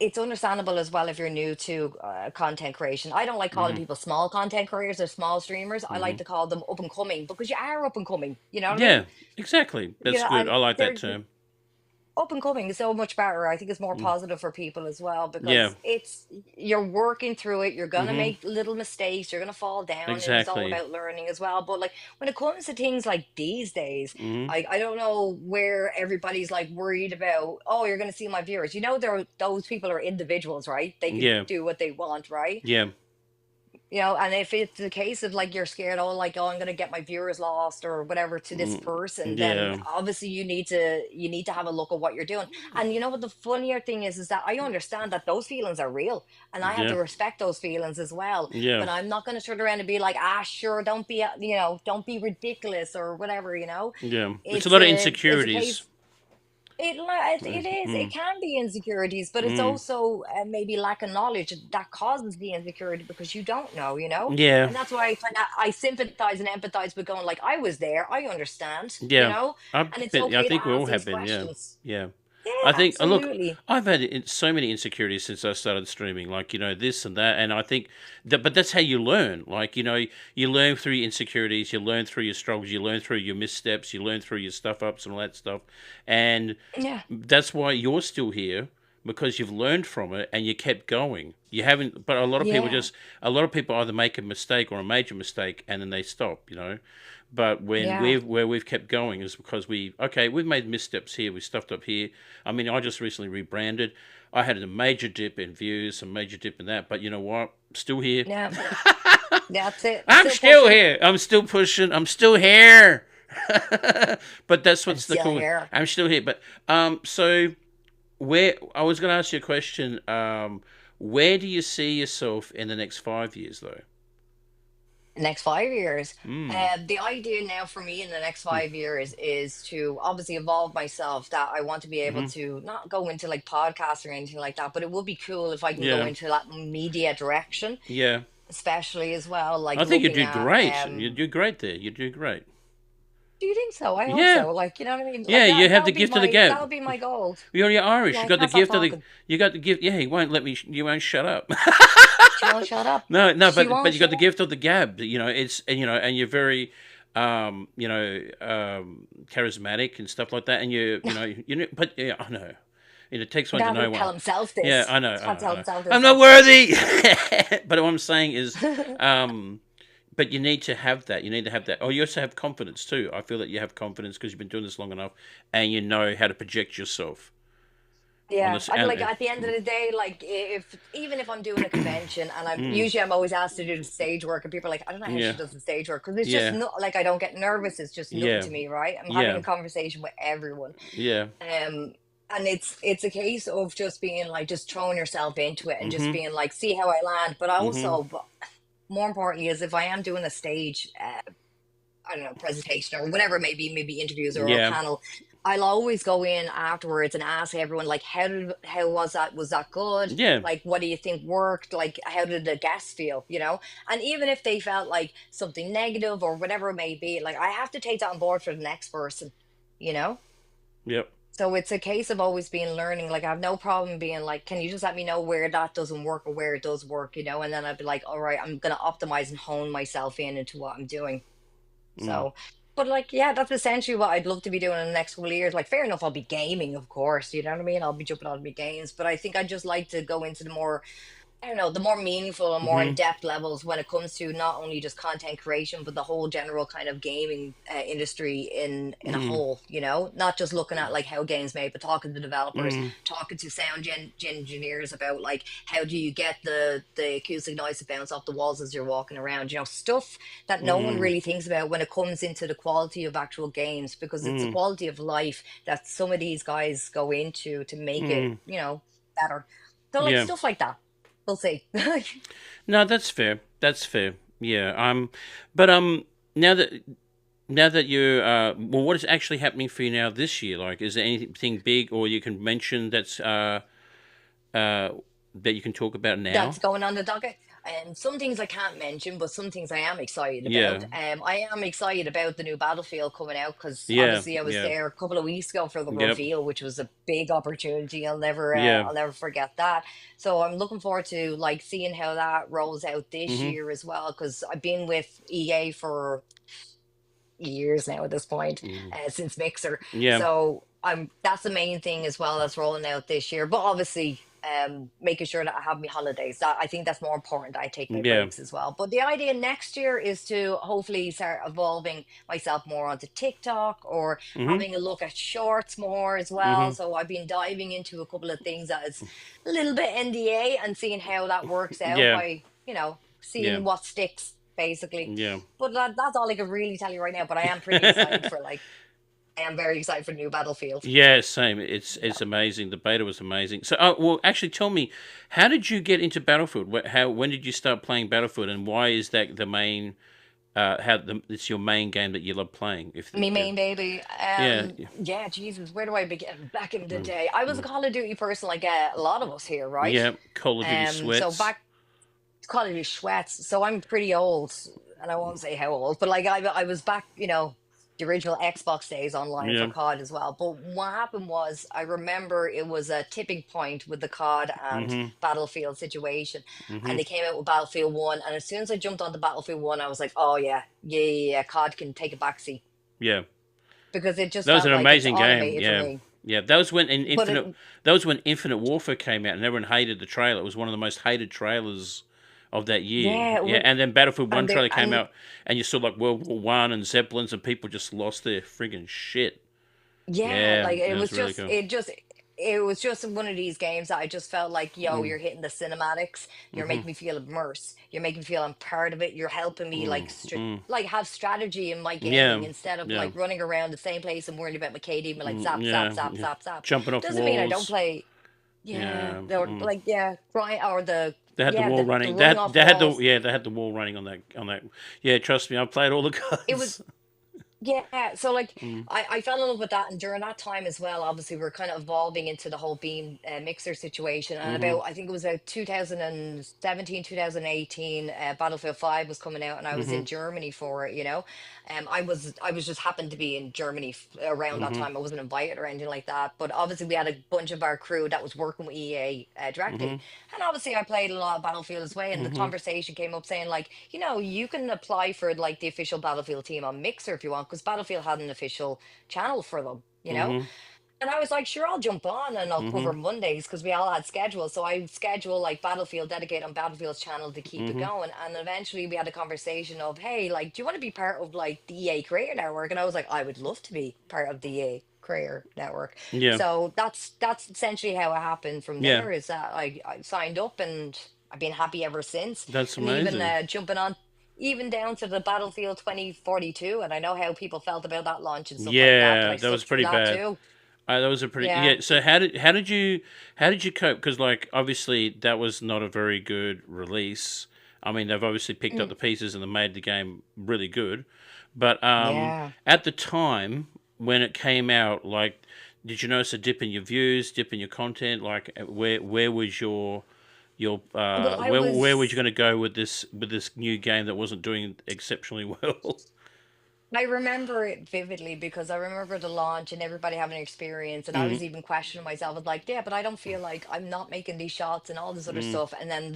it's understandable as well if you're new to content creation. I don't like calling mm, people small content creators or small streamers. I like mm. to call them up and coming because you are up and coming. You know what I mean? Yeah, exactly. You That's know, good. and I like that they're term. up and coming is so much better. I think it's more Mm, positive for people as well yeah. because you're working through it. You're gonna Mm-hmm. make little mistakes. You're gonna fall down, and it's all Exactly. about learning as well. But like when it comes to things like these days, Mm-hmm. I don't know where everybody's like worried about. Oh, you're gonna see my viewers. Those people are individuals, right? They can Yeah. do what they want, right? Yeah. And if it's the case of like you're scared, oh, like, oh, I'm gonna get my viewers lost or whatever to this Mm, person, then yeah, obviously you need to have a look at what you're doing. And you know what the funnier thing is that I understand that those feelings are real, and I have yeah, to respect those feelings as well. yeah, But I'm not gonna turn around and be like, sure, don't be ridiculous or whatever. yeah. It's a It's lot of a insecurities. case. It is. It Mm, can be insecurities, but it's mm, also maybe lack of knowledge that causes the insecurity because you don't know. yeah, And that's why I sympathize and empathize with going like I was there, I understand, yeah. and it's I okay to think we all ask have these been. Yeah, questions. yeah. Yeah, I think, look, absolutely. I've had so many insecurities since I started streaming, like, this and that. And I think that, but that's how you learn. Like, you learn through your insecurities, you learn through your struggles, you learn through your missteps, you learn through your stuff ups and all that stuff. And Yeah, that's why you're still here, because you've learned from it and you kept going. You haven't, but yeah, a lot of people either make a mistake or a major mistake and then they stop. But yeah. where we've kept going is because we've made missteps here, we stuffed up here. I mean, I just recently rebranded. I had a major dip in views, a major dip in that, but you know what? Still here. Yeah. That's it. I'm Still still pushing here. I'm still pushing. I'm still here. But that's and what's the still cool. here. I'm still here. But so where I was going to ask you a question. Where do you see yourself in the next 5 years, though? Next 5 years. Mm. The idea now for me in the next 5 years is to obviously evolve myself. That I want to be able Mm-hmm. to not go into like podcasts or anything like that, but it would be cool if I can go Yeah. into that media direction, Yeah. especially as well, like I think you looking do at. great. You do great there. You do great. Do you think so? I hope Yeah. so. Like, you know what I mean? Yeah. Like You that have that the would be gift of the my that gab. would be my goal. You're Irish. Yeah, You I got the can't stop gift of the. talking. You got the gift. Yeah. He won't let me. You won't shut up. She won't shut up. No, no, She but won't you got shut the up. gift of the gab. It's and you're very, charismatic and stuff like that. And but yeah, I know. It takes one to Dad know would tell one. himself Yeah, this. I know, I Dad know, tell I know. himself I'm this. not worthy. But what I'm saying is, um, but you need to have that. You need to have that. Oh, you also have confidence too. I feel that you have confidence because you've been doing this long enough, and you know how to project yourself on Yeah, this. and And like at the end of the day, like if even if I'm doing a convention and mm, I'm always asked to do the stage work, and people are like, I don't know how she yeah, does the stage work because it's just yeah, not like I don't get nervous. It's just nothing yeah, to me, right? I'm having yeah, a conversation with everyone, yeah. um, and it's a case of just being like just throwing yourself into it and just Mhm, being like, see how I land. But mhm. also, but more importantly, is if I am doing a stage, I don't know, presentation or whatever it may be, maybe interviews or a Yeah, panel, I'll always go in afterwards and ask everyone like, how was that? Was that good? yeah. Like, what do you think worked? Like, how did the guests feel? And even if they felt like something negative or whatever it may be, like I have to take that on board for the next person, you know? Yep. So it's a case of always being learning. Like I have no problem being like, can you just let me know where that doesn't work or where it does work, And then I'd be like, all right, I'm gonna optimize and hone myself in into what I'm doing. Mm. So, but like, yeah, that's essentially what I'd love to be doing in the next couple of years. Like, fair enough, I'll be gaming, of course, you know what I mean? I'll be jumping on the games, but I think I'd just like to go into the more, I don't know, the more meaningful and more Mhm. in-depth levels when it comes to not only just content creation, but the whole general kind of gaming industry in a Mm. whole, not just looking at like how games made, but talking to developers, Mm. talking to sound engineers about like how do you get the acoustic noise to bounce off the walls as you're walking around, stuff that no one Mm. really thinks about when it comes into the quality of actual games, because it's the Mm. quality of life that some of these guys go into to make it, Mm. better. So like Yeah. stuff like that. We'll see. No, that's fair. That's fair. Yeah. But now that you're well, what is actually happening for you now this year? Like, is there anything big, or you can mention uh that you can talk about now? That's going on the docket. And some things I can't mention, but some things I am excited about. Yeah. I am excited about the new Battlefield coming out because Yeah. obviously I was Yeah. there a couple of weeks ago for the Yep. reveal, which was a big opportunity. Yeah. I'll never forget that. So I'm looking forward to like seeing how that rolls out this Mhm. year as well, because I've been with EA for years now at this point, Mm. since Mixer. Yeah. So that's the main thing as well that's rolling out this year. But obviously, making sure that I have my holidays. That I think that's more important. That I take my Yeah. breaks as well. But the idea next year is to hopefully start evolving myself more onto TikTok or Mhm. having a look at shorts more as well. Mhm. So I've been diving into a couple of things that is a little bit NDA and seeing how that works out Yeah. by. Yeah. seeing what sticks, basically. Yeah. But that's all I can really tell you right now. But I am pretty excited for like, I am very excited for the new Battlefield. Yeah, same. It's Yeah. amazing. The beta was amazing. So, well, actually, tell me, how did you get into Battlefield? How when did you start playing Battlefield, and why is that the main? It's your main game that you love playing? Me main baby. Yeah, yeah, Yeah, Jesus, where do I begin? Back in the mm, day, I was a mm. Call of Duty person, like a lot of us here, right? Yeah, Call of Duty So sweats. back Call of Duty Schwetz. So I'm pretty old, and I won't say how old, but like I was back, the original Xbox days online for Yeah. COD as well. But what happened was, I remember it was a tipping point with the COD and Mhm. Battlefield situation, and Mhm. they came out with Battlefield One. And as soon as I jumped onto Battlefield One, I was like, oh yeah, yeah, yeah, yeah, COD can take a backseat Yeah. because it just That was felt an like it's amazing game. automated for Yeah. me. Yeah, that was when in But Infinite. That was when Infinite Warfare came out, and everyone hated the trailer. It was one of the most hated trailers of that year. yeah, Yeah, and then Battlefield One and trailer came and out, and you saw like World War One and Zeppelins, and people just lost their friggin' shit. yeah, Yeah, like it was really cool. it was just one of these games that I just felt like, yo, Mm, you're hitting the cinematics, you're mhm, making me feel immersed, you're making me feel I'm part of it, you're helping me like mm. like have strategy in my gaming Yeah, instead of yeah, like running around the same place and worrying about my KD and like zap, zap, yeah, zap, yeah. zap, zap. Jumping off Doesn't mean I don't walls. play. Yeah, Yeah. or like yeah, right, or They had the wall the running. running off They had the walls. yeah. They had the wall running on that. Yeah, trust me, I played all the It was. guns. Yeah, so like Mm, I fell in love with that, and during that time as well, obviously we're kind of evolving into the whole beam mixer situation. And mhm, about I think it was about 2017, 2018, Battlefield 5 was coming out, and I was mhm, in Germany for it. I was just happened to be in Germany around that mhm, time. I wasn't invited or anything like that, but obviously we had a bunch of our crew that was working with EA directly, mhm, and obviously I played a lot of Battlefield as well. And the mhm. conversation came up saying like, you can apply for like the official Battlefield team on Mixer if you want, because Battlefield had an official channel for them. Mhm. And I was like, sure, I'll jump on and I'll cover Mhm. Mondays because we all had schedules. So I schedule like Battlefield, dedicate on Battlefield's channel to keep it Mhm. going. And eventually we had a conversation of, hey, like, do you want to be part of like the EA Creator Network? And I was like, I would love to be part of the EA Creator Network. Yeah. So that's essentially how it happened from Yeah. there, is that I signed up, and I've been happy ever since. That's And even amazing. jumping on even down to the Battlefield 2042. And I know how people felt about that launch and stuff like that, but Yeah, I that was stuck through pretty that bad. too. That was a pretty Yeah. yeah. So how did you cope? Because like obviously that was not a very good release. I mean they've obviously picked up Mm, the pieces and they made the game really good, but yeah. at the time when it came out, like, did you notice a dip in your views, dip in your content? Like where was Well, I where was you was. going to go with this new game that wasn't doing exceptionally well? I remember it vividly because I remember the launch and everybody having an experience, and I Mm, was even questioning myself. I was like, yeah, but I don't feel like I'm not making these shots and all this other mm, stuff. And then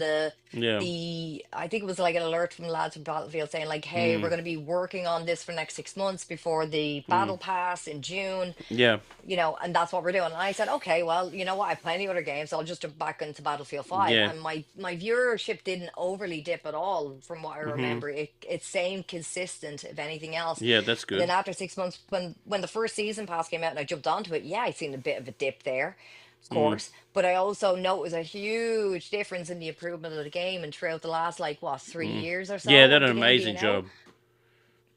yeah. the I think it was like an alert from the lads from Battlefield saying like, hey, we're Mm, going to be working on this for the next 6 months before the mm, battle pass in June. yeah. And that's what we're doing. And I said, okay, well, you know what? I have plenty of other games, so I'll just jump back into Battlefield 5. Yeah. And my viewership didn't overly dip at all from what I Hmm. remember. It stayed consistent, if anything else. Yeah, that's And then good. after 6 months, when the first season pass came out and I jumped onto it, yeah, I seen a bit of a dip there, of Mm. course. But I also noticed a huge difference in the improvement of the game and throughout the last like what, three Mm. years or Yeah, they so did of an the game amazing being out. job.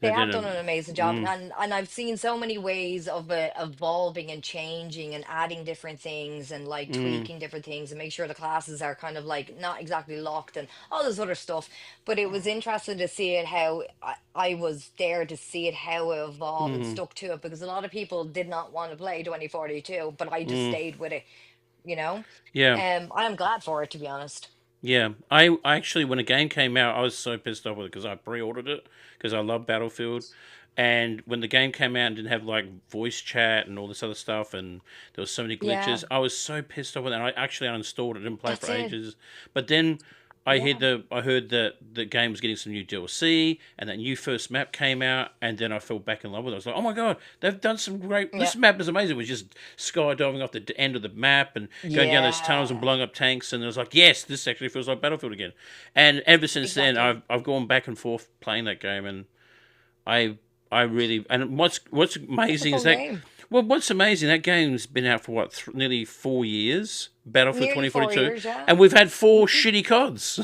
They They did have a. done an amazing job, Mm. and I've seen so many ways of evolving and changing and adding different things and like Mm. tweaking different things and make sure the classes are kind of like not exactly locked and all this other stuff. But it was interesting to see it how I was there to see it how it evolved and Mm. stuck to it, because a lot of people did not want to play 2042, but I just Mm. stayed with it, you know. Yeah, I'm glad for it, to be honest. yeah. I actually, when a game came out, I was so pissed off with it because I pre-ordered it because I love Battlefield. And when the game came out and didn't have like voice chat and all this other stuff, and there was so many Yeah, glitches, I was so pissed off with it. And I actually uninstalled it, didn't play that's for it. ages. But then Yeah. I heard that the game was getting some new DLC, and that new first map came out, and then I fell back in love with it. I was like, oh my god, they've done some great. Yeah. This map is amazing. It was just skydiving off the end of the map and going down those tunnels and Yeah. blowing up tanks, and I was like, yes, this actually feels like Battlefield again. And ever since then, Exactly. I've gone back and forth playing that game, and I I really and what's It's a amazing is fun that game. what's amazing, that game's been out for what nearly 4 years, Battlefield Nearly twenty forty four two, years, yeah. and we've had four Hmm. shitty CODs.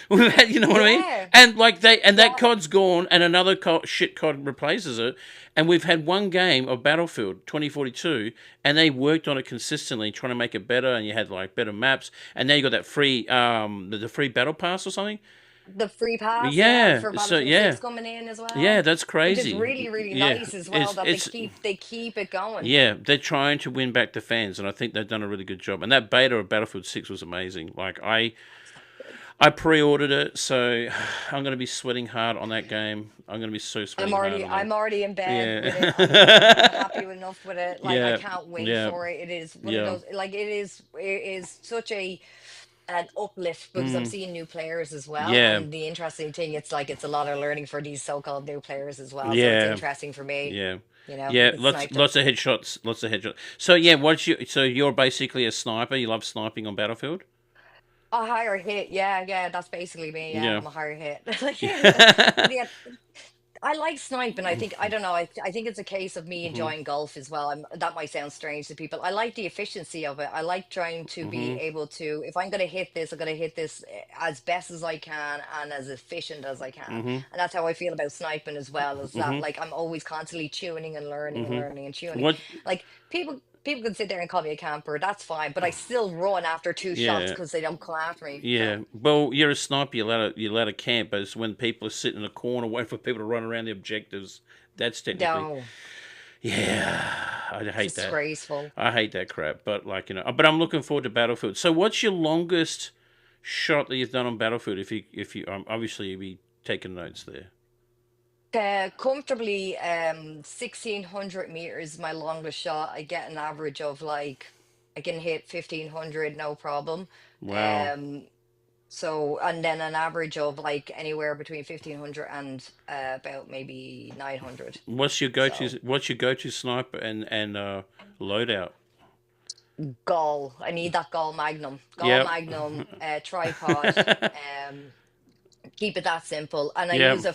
You know what I mean? Yeah, And like that yeah. COD's gone, and another shit COD replaces it. And we've had one game of Battlefield 2042, and they worked on it consistently, trying to make it better. And you had like better maps, and now you got that free the free battle pass or something. The free pass, yeah, Yeah. for So Battlefield 6 yeah, coming in as yeah, well, that's which is crazy. really, really Yeah, nice as well it's that it's they keep it going. yeah, they're trying to win back the fans, and I think they've done a really good job. And that beta of Battlefield 6 was amazing. Like I pre-ordered it, so I'm going to be sweating hard on that game. I'm going to be so I'm sweating hard already on that. I'm already in bed with it. I'm Yeah. happy enough with it. Like I Yeah. can't wait Yeah. for it. It is one of Yeah. those like it is such an uplift because I'm Mm. seeing new players as well. Yeah. And the interesting thing, it's like it's a lot of learning for these so-called new players as well. So it's Yeah. interesting for me, Yeah. you know, Yeah, with lots sniping. lots of headshots, lots of headshots. So yeah, so you're basically a sniper. You love sniping on Battlefield? A higher hit, yeah, yeah, that's basically me. Yeah, Yeah. I'm a higher hit. Like, but yeah, I like sniping. I think I don't know. I think it's a case of me Mhm. enjoying golf as well. That might sound strange to people. I like the efficiency of it. I like trying to be Mhm. able to, if I'm going to hit this, I'm going to hit this as best as I can and as efficient as I can. Mhm. And that's how I feel about sniping as well. Is that Mhm. like I'm always constantly tuning and learning and Mhm. learning and tuning. What? Like people can sit there and call me a camper. That's fine, but I still run after two shots Yeah. because they don't come after me. Yeah. So. Well, you're a sniper. You're allowed to camp, but it's when people are sitting in a corner waiting for people to run around the objectives. That's technically. No, Yeah. I hate that. disgraceful. I hate that crap. But like but I'm looking forward to Battlefield. So, what's your longest shot that you've done on Battlefield? If you obviously you'll be taking notes there. Comfortably, 1600 meters, my longest shot. I get an average of like, I can hit 1500, no problem. Wow. Um, so, and then an average of like anywhere between 1500 and about maybe 900. What's your go-to? So, What's your go-to sniper and loadout? I need that Gall Yep. Magnum, tripod. Um, keep it that simple, and I Yep. use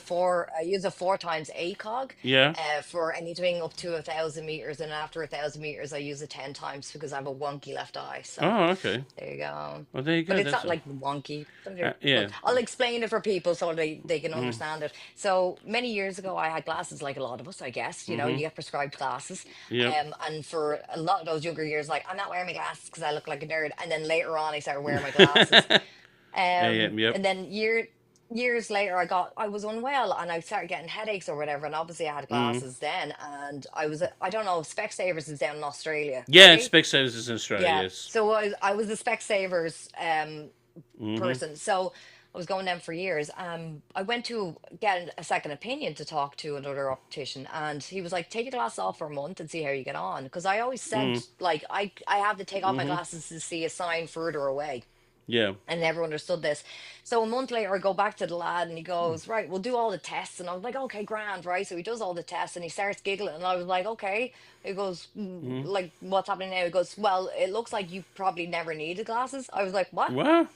a 4 times ACOG Yeah. for anything up to 1,000 meters, and after 1,000 meters I use it 10 times because I have a wonky left eye. So Oh, okay. there you go. Well, there you But go. it's That's not like wonky. Well, yeah. I'll explain it for people so they can Mm, understand it. So many years ago, I had glasses like a lot of us, I guess. You mm-hmm. get prescribed glasses. Yep. And for a lot of those younger years, like, I'm not wearing my glasses because I look like a nerd. And then later on, I started wearing my glasses. Yeah. Yeah. Yep. And then years later, I was unwell and I started getting headaches or whatever. And obviously, I had Mm. glasses then, and I don't know, Specsavers is down in Australia, are Yeah. they? Specsavers is in Australia. Yeah. Yes. So I was the Specsavers Mm-hmm. person. So I was going down for years. I went to get a second opinion to talk to another optician, and he was like, "Take your glasses off for a month and see how you get on." Because I always said, Mm. like, I have to take off my Mm-hmm. glasses to see a sign further away. Yeah. And never understood this. So a month later, I go back to the lad and he goes, "Right, we'll do all the tests." And I was like, "Okay, grand, right?" So he does all the tests and he starts giggling. And I was like, "Okay." He goes, Mm. Like, what's happening now?" He goes, "Well, it looks like you probably never needed glasses." I was like, "What?" What?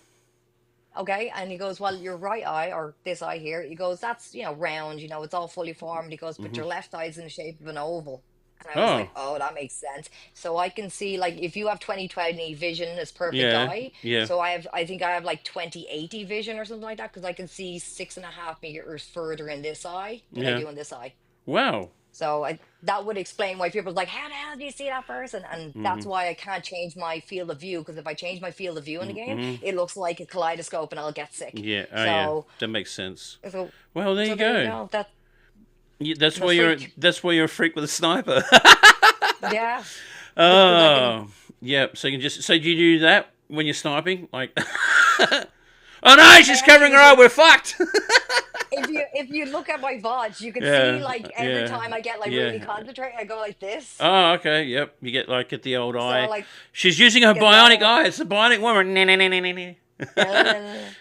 Okay. And he goes, "Well, your right eye, or this eye here," he goes, "that's, round, it's all fully formed." He goes, "But Mm-hmm. your left eye's in the shape of an oval." And I was Oh. like, "Oh, that makes sense." So I can see, like, if you have 20/20 vision as perfect Yeah. eye. Yeah. So I think I have like 20/80 vision or something like that because I can see 6.5 meters further in this eye than I Yeah. do in this eye. Wow. So that would explain why people are like, "How the hell do you see that person?" And Mm-hmm. that's why I can't change my field of view, because if I change my field of view in the game, Mm-hmm. it looks like a kaleidoscope and I'll get sick. Yeah. Oh, yeah. So That makes sense. so Well, there so you there you go. go. That That's I'm a why you're. freak. That's why you're a freak with a sniper. Yeah, because I can. Oh. Yeah. So you can just. So do you do that when you're sniping? Like. Oh no, I she's covering actually her eye. do. We're fucked. If you look at my VODs, you can see Yeah. like every Yeah. time I get like really Yeah. concentrate, I go like this. Oh, okay. Yep. You get the old So eye. like She's using her get the bionic eye. eye. It's a bionic woman. Nah, nah, nah, nah, nah, nah.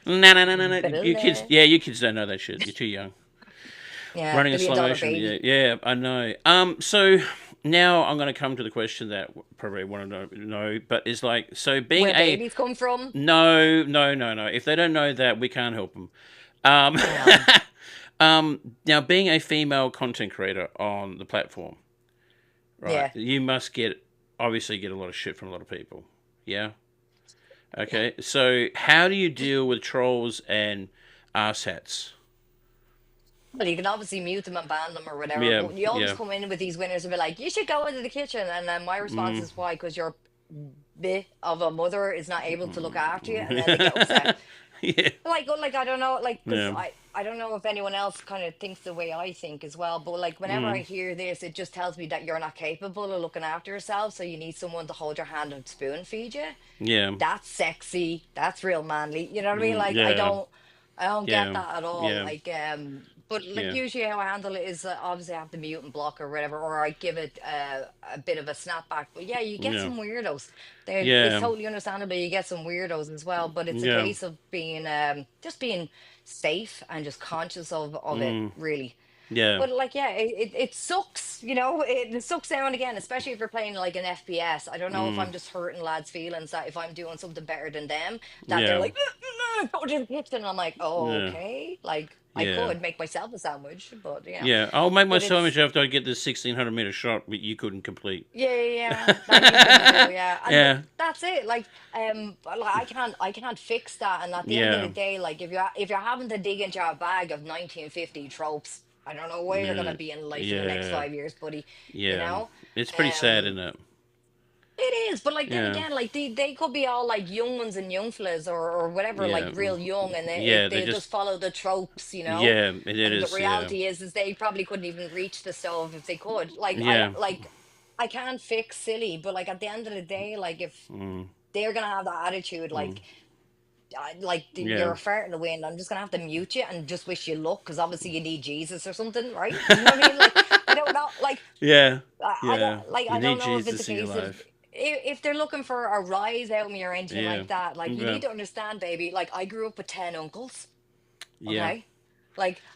Nah, nah, nah, nah, nah. You kids, yeah, you kids don't know that shit. You're too young. Yeah, Running in billion slow dollar motion. Yeah, baby. yeah, I know. So now I'm going to come to the question that probably want to know, but it's like, so being Where a babies come from? no, no, no, no. If they don't know that, we can't help them. Um, Yeah, now being a female content creator on the platform, right? yeah. You must obviously get a lot of shit from a lot of people. Yeah. Okay, so how do you deal with trolls and arse. Well, you can obviously mute them and ban them or whatever, Yeah, but you always yeah. come in with these winners and be like, "You should go into the kitchen," and then my response Mm. is, "Why? Because your bit of a mother is not able to look after you," and then they get upset. Yeah, Like I don't know, like because yeah. I don't know if anyone else kind of thinks the way I think as well, but like whenever I Mm. hear this, it just tells me that you're not capable of looking after yourself, so you need someone to hold your hand and spoon feed you. Yeah. That's sexy. That's real manly. You know what I mean? Mm. Like Yeah. I don't get Yeah. that at all. Yeah. Like but like Yeah. usually how I handle it is obviously I have to mute and block or whatever, or I give it a bit of a snapback. But yeah, you get Yeah. some weirdos. It's Yeah. totally understandable. You get some weirdos as well, but it's a Yeah. case of being just being safe and just conscious of it Mm. really. Yeah. But like, yeah, it sucks, it sucks now and again, especially if you're playing like an FPS. I don't know if Mm. I'm just hurting lads' feelings that if I'm doing something better than them, that they're Yeah. like, go to the kitchen. And I'm like, oh, Yeah. okay. Like, I Yeah. could make myself a sandwich, but Yeah. I'll make my but sandwich it's, after I get this 1600-meter shot, but you couldn't complete. yeah, yeah, yeah, that you couldn't do, yeah. And like, Yeah. that's it. But, like I can't fix that. And at the end of the Yeah. day, like if you're having to dig into a bag of 1950 tropes, I don't know where you're gonna Yeah. be in life in the next Yeah. 5 years, buddy. You Yeah. know? It's pretty sad, Um isn't it? it is, but like then Yeah. again, like they could be all like young ones and young fellas or whatever, like Yeah. real young, and Yeah. They they just. just follow the tropes, Yeah. It and the is. Yeah. reality is they probably couldn't even reach the stove if they could. Like Yeah. I can't fix silly, but like at the end of the day, like if Mm. they're gonna have that attitude, Mm. you're Yeah. a fart in the wind, I'm just gonna have to mute you and just wish you luck because obviously you need Jesus or something, right? Do you know what I mean? Like I don't know, like Yeah. I don't Yeah. like You I don't need know if it's a Jesus in your case of life. if they're looking for a rise out of me or anything Yeah. like that. Like you Yeah. need to understand, baby. Like I grew up with 10 uncles. Yeah. Okay,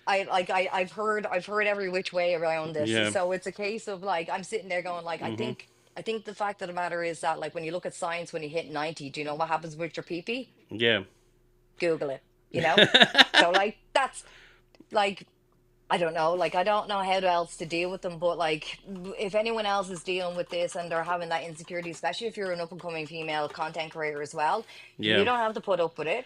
I've heard every which way around this. Yeah. So it's a case of like I'm sitting there going like Mm-hmm. I think the fact of the matter is that like when you look at science when you hit 90, do you know what happens with your pee? Yeah. Google it. You know. So like that's like I don't know. Like, I don't know how else to deal with them. But like, if anyone else is dealing with this and they're having that insecurity, especially if you're an up and coming female content creator as well, you Yeah. don't have to put up with it.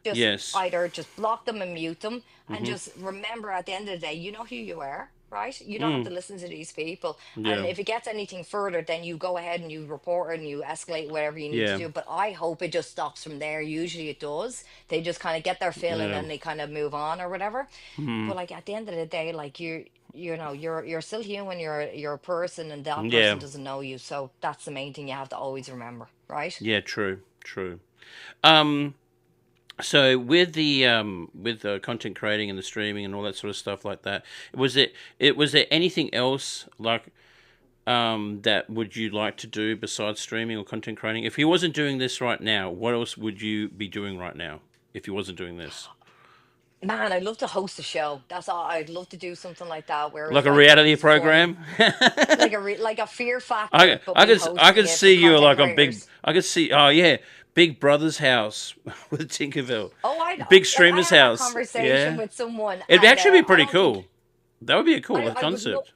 Just Yes. either just block them and mute them, and Mm-hmm. just remember at the end of the day, you know who you are, right? You don't have Mm. to listen to these people. And Yeah. if it gets anything further, then you go ahead and you report and you escalate whatever you need to Yeah. do. But I hope it just stops from there. Usually it does. They just kind of get their fill and Yeah. then they kind of move on or whatever. Mm. But like at the end of the day, like you're still human, you're a person, and that Yeah. person doesn't know you. So that's the main thing you have to always remember, right? Yeah. True. True. Um. So with the content creating and the streaming and all that sort of stuff like that, was there anything else like that would you like to do besides streaming or content creating? If he wasn't doing this right now, what else would you be doing right now if he wasn't doing this? Man, I'd love to host a show. That's all. I'd love to do something like that where Like it's a like reality it's fun, program? like a Fear I, Factor, but I me could I hosting could it for see you content like on big. creators. I could see. Oh yeah, Big Brother's house with Tinkerbell. Oh, Big I Streamer's had that house. conversation Yeah, with someone, it'd and actually be I pretty don't think cool. That would be a cool I would love concept.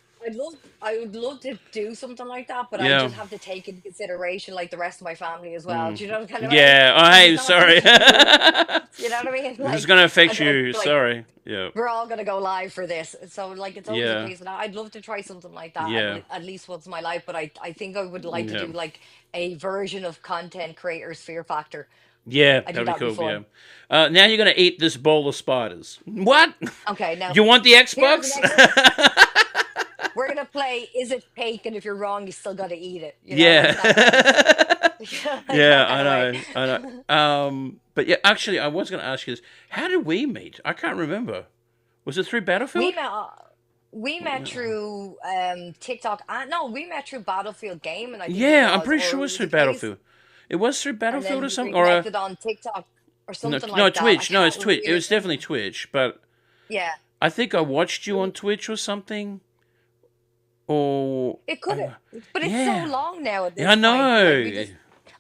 I would love to do something like that, but I Yeah. just have to take into consideration like the rest of my family as well. Mm. Do you know what kind of way? Yeah. Oh, Because hey, it's not sorry. just you. You know what I mean? This is Like, gonna affect and you. like Sorry. Yeah. we're all gonna go live for this, so like it's always a Yeah. case of that. I'd love to try something like that Yeah. at least once in my life, but I think I would like to Yeah. do like a version of content creators Fear Factor. Yeah. I think That'd be that'd be cool. Yeah. fun. Now you're gonna eat this bowl of spiders. What? Okay, now You want the here's the Xbox? next one. We're gonna play Is It Fake? And if you're wrong, you still gotta eat it. Like that kind of Yeah. like that Yeah, kind I of way. know, I know. But yeah, actually, I was going to ask you this. How did we meet? I can't remember. Was it through We Battlefield? met uh, we met through TikTok. No, we met through Battlefield Gaming, I think it Yeah, I'm was, pretty or sure it it was was through a case, Battlefield. It was through and Battlefield then or we something, or reconnected on TikTok or no, something no like that. I Twitch. No, it's can't Twitch. It really was definitely Twitch, but Yeah, I think I watched you on Twitch or something. Or it could have, but it's so yeah, long now at yeah, I this point. Like we know. just,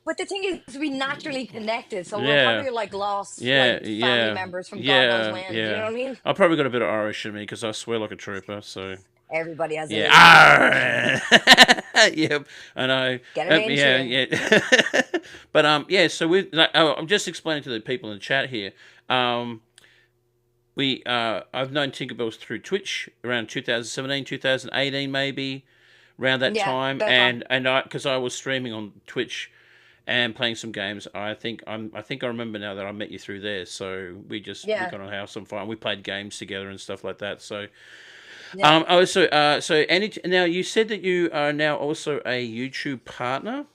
but But the thing is, we naturally connected, so we're Yeah, probably like lost yeah, like family yeah, members from God knows yeah, when. Do you know yeah. what I mean? I probably got a bit of Irish in me because I swear like a trooper. So Everybody has a yeah, little bit of Irish in them. Arr! Yep, I know. Get it in, Yeah, Jim. yeah. But yeah. So we, like, oh, I'm just explaining to the people in the chat here. Um, I've known Tinkerbells through Twitch around 2017, 2018, maybe around that Yeah, time, about time. and I, because I was streaming on Twitch and playing some games. I think I remember now that I met you through there. So we Yeah, got on house some fun. We played games together and stuff like that. So yeah. now you said that you are now also a YouTube partner.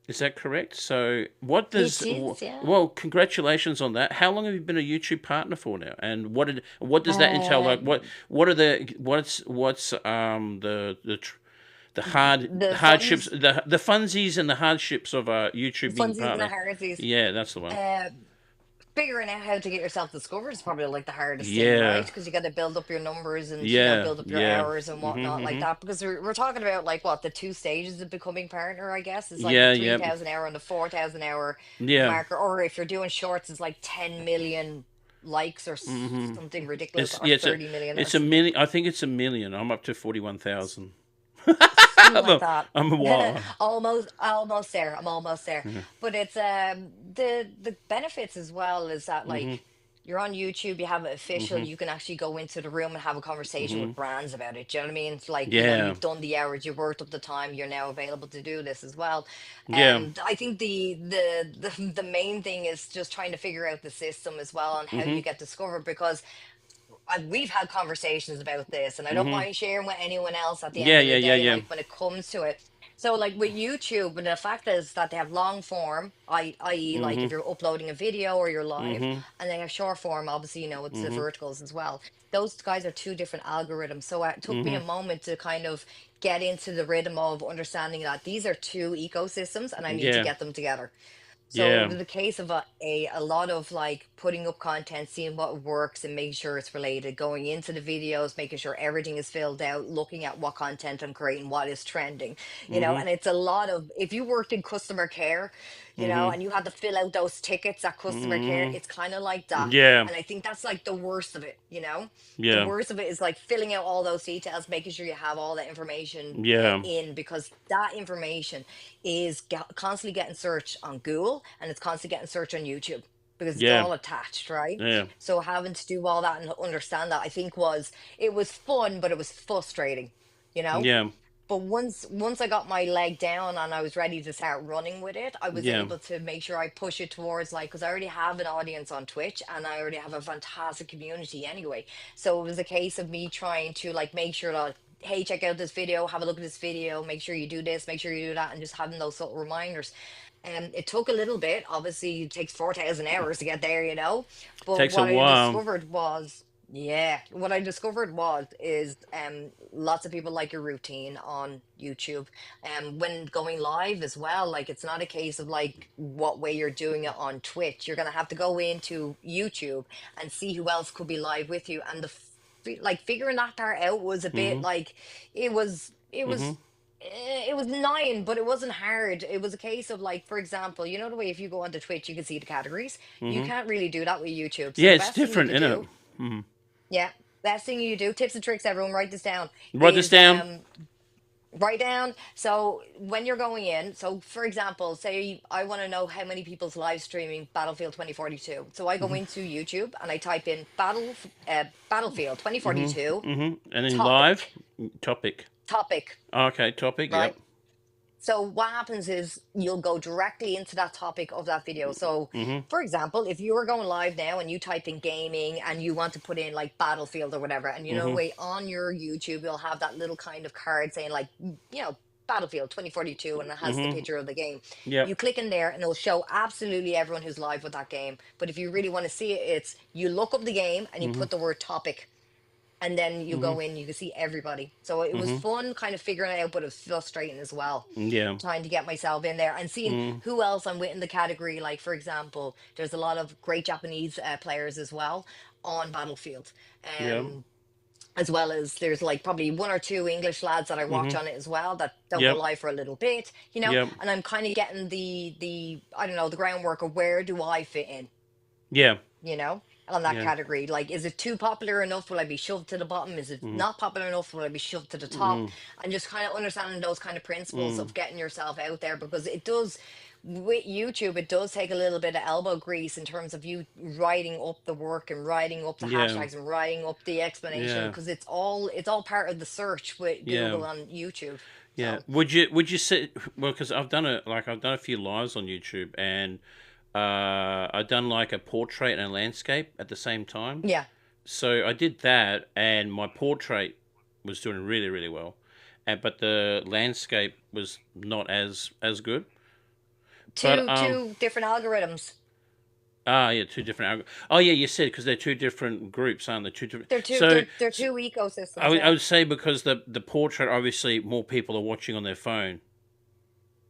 Is that correct? So It is, yeah. well, congratulations on that. How long have you been a YouTube partner for now? And what does that entail? Like Um, what are the what's the the hardships, funds, the funsies and the hardships of YouTube being funsies and the partner? hardsies. Yeah, that's the one. Uh, Figuring out how to get yourself discovered is probably like the hardest thing, right? Yeah, Because you got to build up your numbers and yeah, build up your yeah. hours and whatnot like Mhm. that. Because we're talking about like what the two stages of becoming partner, I guess. It's like the Yeah, three yeah, thousand hour and the 4,000 hour yeah. marker, or if you're doing shorts, it's like 10 million likes or Hmm. something ridiculous, It's or yeah, 30 million or it's a something. million. I think it's a million. I'm up to 41,000. Something I'm like a, that. I'm a wow. Almost there. I'm almost there. Yeah. But it's the benefits as well is that Mhm. like you're on YouTube, you have it official, Mhm. you can actually go into the room and have a conversation Mhm. with brands about it. Do you know what I mean? It's like, Yeah. you've done the hours, you've worked up the time, you're now available to do this as well. Yeah. I think the main thing is just trying to figure out the system as well and how you Mhm. get discovered, because we've had conversations about this, and I don't Mhm. mind sharing with anyone else at the Yeah. end of Yeah. the Yeah. day, Yeah. like when it comes to it. So, like with YouTube, and the fact is that they have long form, i.e., like if Mhm. you're uploading a video or you're live, Mhm. and they have short form, obviously, it's the Mhm. verticals as well. Those guys are two different algorithms. So, it took me a Mhm. moment to kind of get into the rhythm of understanding that these are two ecosystems and I need to Yeah. get them together. So it Yeah. was a case of a lot of like putting up content, seeing what works and making sure it's related, going into the videos, making sure everything is filled out, looking at what content I'm creating, what is trending, Mhm. and it's a lot of, if you worked in customer care, Mhm. and you had to fill out those tickets at customer care, Mhm. it's kind of like that. Yeah. And I think that's like the worst of it. The Yeah. worst of it is like filling out all those details, making sure you have all that information Yeah. in, because that information is constantly getting searched on Google, and it's constantly getting searched on YouTube, because it's Yeah. all attached, right? Yeah. So having to do all that and understand that, I think it was fun, but it was frustrating, you know. Yeah. But once I got my leg down and I was ready to start running with it, I was Yeah. able to make sure I push it towards, like, because I already have an audience on Twitch and I already have a fantastic community anyway. So it was a case of me trying to like make sure that, hey, check out this video, have a look at this video, make sure you do this, make sure you do that, and just having those little reminders. And it took a little bit. Obviously, it takes 4,000 hours to get there. But Takes a what I while. discovered was, yeah, what I discovered was is lots of people like your routine on YouTube. When going live as well, like it's not a case of like what way you're doing it on Twitch. You're gonna have to go into YouTube and see who else could be live with you. And like figuring that part out was a bit Mhm. like it was it Mhm. was it was annoying, but it wasn't hard. It was a case of like, for example, you know the way if you go onto Twitch, you can see the categories. You Mhm. can't really do that with YouTube. So Yeah, the it's best thing you different, could isn't it? do, Mhm. yeah, best thing you do, tips and tricks, everyone, write this down, Write this is down. write down. So when you're going in, so for example, say I want to know how many people's live streaming Battlefield 2042. So I go into YouTube and I type in Battlefield Mhm. 2042 Mhm. And then live topic, topic. topic, Okay, topic. right? Yep. So what happens is you'll go directly into that topic of that video. So Mhm. for example, if you were going live now and you type in gaming and you want to put in like Battlefield or whatever, and Mhm. way on your YouTube, you'll have that little kind of card saying like, Battlefield 2042, and it has the Mhm. picture of the game. You Yep. click in there and it'll show absolutely everyone who's live with that game. But if you really want to see it, it's you look up the game and you Mhm. put the word topic, and then you Mhm. go in, you can see everybody. So it was Mhm. fun kind of figuring it out, but it was frustrating as well, Yeah. trying to get myself in there and seeing Mhm. who else I'm with in the category. Like, for example, there's a lot of great Japanese players as well on Battlefield. Yep. Um, as well as there's like probably one or two English lads that I watch Mm-hmm. on it as well that don't go Yep. live for a little bit, Yep. and I'm kind of getting the I don't know, the groundwork of where do I fit in, Yeah. on that Yeah. category. Like, is it too popular enough? Will I be shoved to the bottom? Is it Mm-hmm. not popular enough? Will I be shoved to the top? Mm-hmm. And just kind of understanding those kind of principles Mm. of getting yourself out there, because it does, with YouTube, it does take a little bit of elbow grease in terms of you writing up the work and writing up the Yeah. hashtags and writing up the explanation, Yeah. because it's all part of the search with Yeah. Google on YouTube. Yeah. So Would you say, well, because I've done a few lives on YouTube, and I've done like a portrait and a landscape at the same time. yeah, So I did that, and my portrait was doing really, really well, and but the landscape was not as good. But two different algorithms. yeah, two different. Oh yeah, you said because they're two different groups, aren't they? Two different. They're two So they're, they're two I ecosystems, would, I yeah. would say because the portrait, obviously more people are watching on their phone.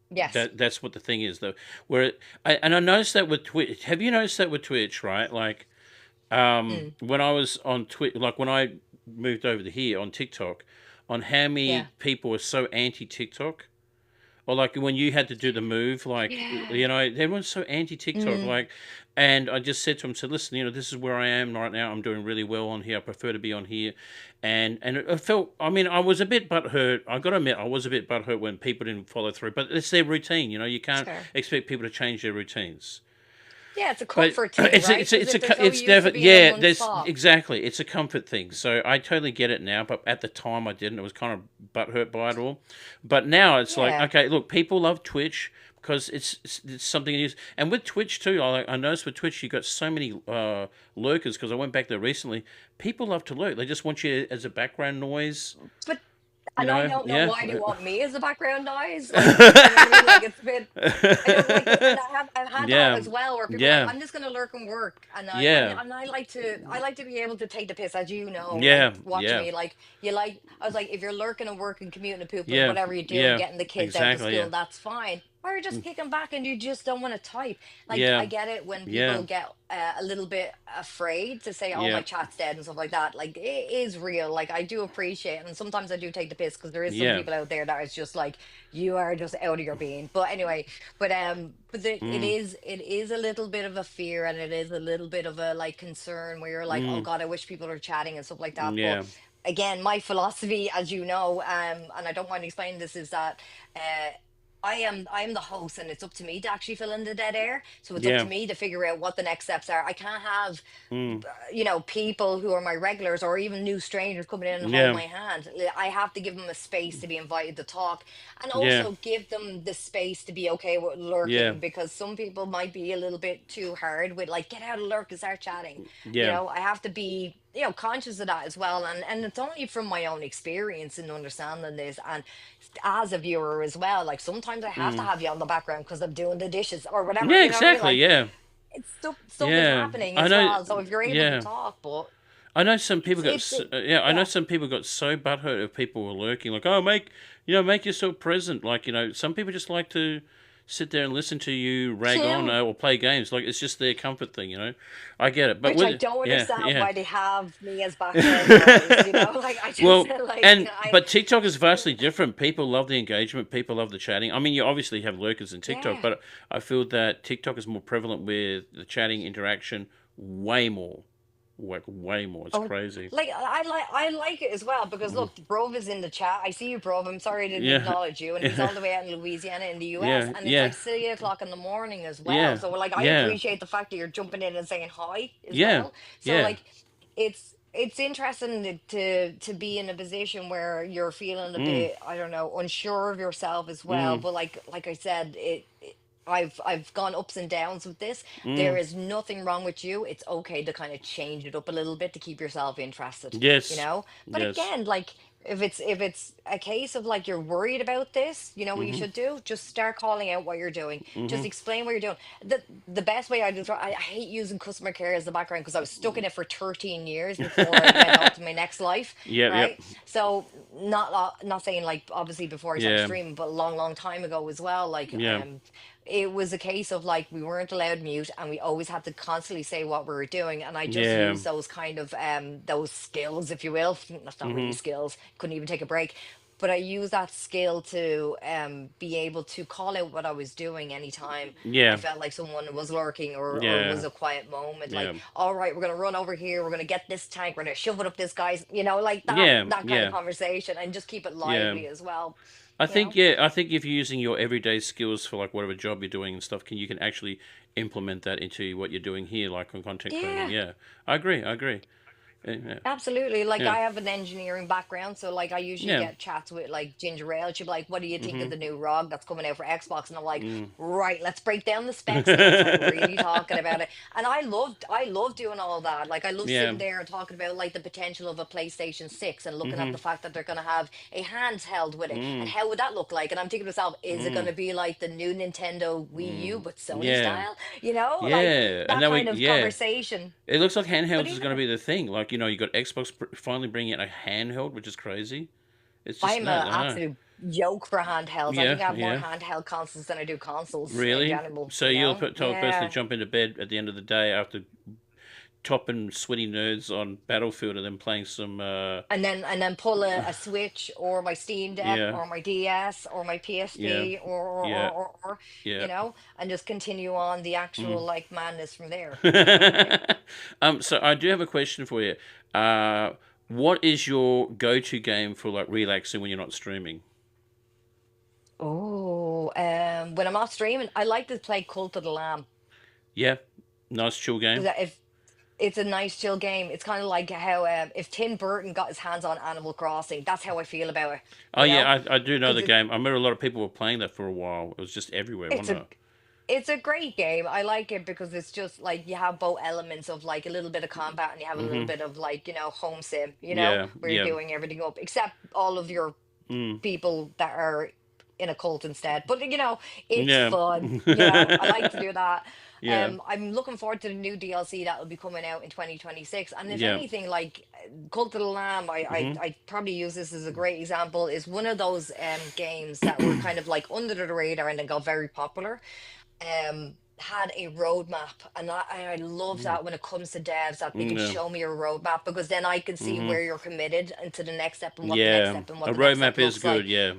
Yes. That's what the thing is though. And I noticed that with Twitch. Have you noticed that with Twitch? Right, like Mm, when I was on Twitch, like when I moved over to here on TikTok, on how yeah. many people were so anti TikTok. Or like when you had to do the move, like Yeah. everyone's so anti TikTok, Mm. like, and I just said to him, said, listen, this is where I am right now. I'm doing really well on here. I prefer to be on here, and it felt. I mean, I was a bit butthurt. I got to admit, I was a bit butthurt when people didn't follow through. But it's their routine. You can't Sure. expect people to change their routines. Yeah, it's a But comfort thing, right? Because if they're so it's used to never, being in yeah, one there's spot. exactly, it's a comfort thing. So I totally get it now, but at the time I didn't. I was kind of butthurt by it all. But now it's like, Yeah. okay, look, people love Twitch because it's something to use. And with Twitch too, I noticed with Twitch you got so many lurkers because I went back there recently. People love to lurk. They just want you as a background noise. But and I don't know Yeah. why they want me as a background noise. Like, you know what I mean? Like, it's a bit. I don't like, and I've had that Yeah. as well, where people are like, Yeah. I'm just gonna lurk and work, and I and, Yeah. and I like to be able to take the piss, as you know, like Yeah. watching Yeah. me, like you like. I was like, if you're lurking and working, commuting and pooping, Yeah. whatever you're doing, Yeah. getting the kids out to Exactly. school, Yeah. that's fine. Or you're just kicking back and you just don't want to type. Like, I Yeah. get it when people Yeah. get a little bit afraid to say, "Oh, my Yeah. chat's dead" and stuff like that. Like, it is real. Like, I do appreciate it, and sometimes I do take the piss, because there is some Yeah. people out there that is just like, you are just out of your being. But anyway, it Mm. is a little bit of a fear, and it is a little bit of a like concern, where you're like, oh Mm. God, I wish people are chatting and stuff like that. But Yeah. again, my philosophy, as you know, and I don't mind explaining this, is that uh I am the host, and it's up to me to actually fill in the dead air. So it's up to Yeah. me to figure out what the next steps are. I can't have Mm. people who are my regulars, or even new strangers coming in and hold Yeah. my hand. I have to give them a space to be invited to talk, and Yeah. also give them the space to be okay with Yeah. lurking, because some people might be a little bit too hard with, like, get out of lurk and start chatting. Yeah. I have to be conscious of that as well, and it's only from my own experience in understanding this, and as a viewer as well. Like, sometimes I have to Mm. have you on the background because I'm doing the dishes or whatever. Yeah, You know what I mean? exactly. Like, Yeah. it's stuff is Yeah. happening I as know. well. So if you're able to Yeah. talk, but I know some people got. it's Yeah, I know yeah. some people got so butthurt if people were lurking. Like, oh, make yourself present. Like, some people just like to sit there and listen to you rag on Chill. or play games. Like, it's just their comfort thing. I get it, but Which I with don't yeah, understand yeah. why they have me as background noise. Like, I just Well, like and I but TikTok is vastly different. People love the engagement. People love the chatting. I mean, you obviously have lurkers in TikTok, yeah. but I feel that TikTok is more prevalent with the chatting interaction, way more, like way more. It's Oh, crazy. like, I like it as well, because Mhm. look, Brov is in the chat. I see you, Brov. I'm sorry I didn't Yeah, acknowledge you, and he's all the way out in Louisiana in the US, yeah, and it's like yeah, 3 o'clock in the morning as well. yeah, So, like, I yeah, appreciate the fact that you're jumping in and saying hi as yeah, well. So, yeah. like, it's interesting to be in a position where you're feeling a Mm, bit, I don't know, unsure of yourself as well. mm, But like I said, I've gone ups and downs with this. There mm. is nothing wrong with you. It's okay to kind of change it up a little bit to keep yourself interested, you Yes, know? But yes. again, like, if it's a case of like you're worried about this, what you Mhm, should do? Just start calling out what you're doing. Just mhm. explain what you're doing. The best way I hate using customer care as the background, because I was stuck in it for 13 years before I went on to my next life, Yep, yep. right? So, not saying, like, obviously before I started Yeah, streaming, but a long, long time ago as well. Like, yeah. it was a case of like we weren't allowed mute and we always had to constantly say what we were doing, and I just Yeah. used those kind of those skills, if you will. That's not really Mhm. skills, couldn't even take a break, but I used that skill to be able to call out what I was doing anytime I Yeah. felt like someone was lurking, or was Yeah. a quiet moment, like, Yeah. all right, we're gonna run over here, we're gonna get this tank, we're gonna shove it up this guy's, like Yeah. that kind of Yeah. conversation, and just keep it Yeah. lively as well, I you know. think yeah, I think if you're using your everyday skills for like whatever job you're doing and stuff, you can actually implement that into what you're doing here, like on content creating. Yeah. Yeah, I agree. I agree. Yeah. Absolutely. Like Yeah. I have an engineering background, so like I usually Yeah. get chats with like Ginger Ale. She'll be like, "What do you think of Mhm. the new ROG that's coming out for Xbox?" And I'm like, Mm. "Right, let's break down the specs and let's start really talking about it." And I love doing all that. Like I love Yeah. sitting there and talking about like the potential of a PlayStation 6 and looking at Mhm. the fact that they're going to have a handheld with it, and Mm. how would that look like? And I'm thinking to myself, is it going Mm. to be like the new Nintendo Wii U Mm. but Sony Yeah. style? Like Yeah. And that now kind of yeah. conversation. It looks like But handhelds is even going to be the thing. Like you got Xbox finally bringing out a handheld, which is crazy. It's just I'm no, a I know. absolute yoke for handhelds. I Yeah. think I have more Yeah. handheld consoles than I do consoles in Really? general, So you're the type of person to Yeah. jump into bed at the end of the day after topping sweaty nerds on Battlefield and then playing some. And then pull a Switch or my Steam Deck Yeah. or my DS or my Yeah. PSP Yeah. you Yeah. know, and just continue on the Mm. actual like madness from there. You know what I mean? So I do have a question for you. What is your go-to game for like relaxing when you're not streaming? Oh, when I'm not streaming, I like to play Cult of the Lamb. Yeah, nice chill game. Because if it's a nice chill game, it's kind of like how if Tim Burton got his hands on Animal Crossing, that's how I feel about it, Oh you yeah, know? I do know the Because game. I remember a lot of people were playing that for a while. It was just everywhere, it's wasn't a it? it's a great game. I like it because it's just like you have both elements of like a little bit of combat and you have a little Mhm. bit of like, home sim, Yeah. where you're Yeah. doing everything up, except all of your Mm. people that are in a cult instead. But it's Yeah. fun. I like to do that. Yeah. I'm looking forward to the new DLC that will be coming out in 2026. And if Yeah. anything, like Cult of the Lamb, Mhm. I probably use this as a great example, is one of those games that were kind of like under the radar and then got very popular. Had a roadmap, and I love Mm. that when it comes to devs that they can Yeah. show me a roadmap, because then I can see Mhm. where you're committed and to the next step and what the next Yeah. step and A what the next step roadmap is looks good. like. Yeah.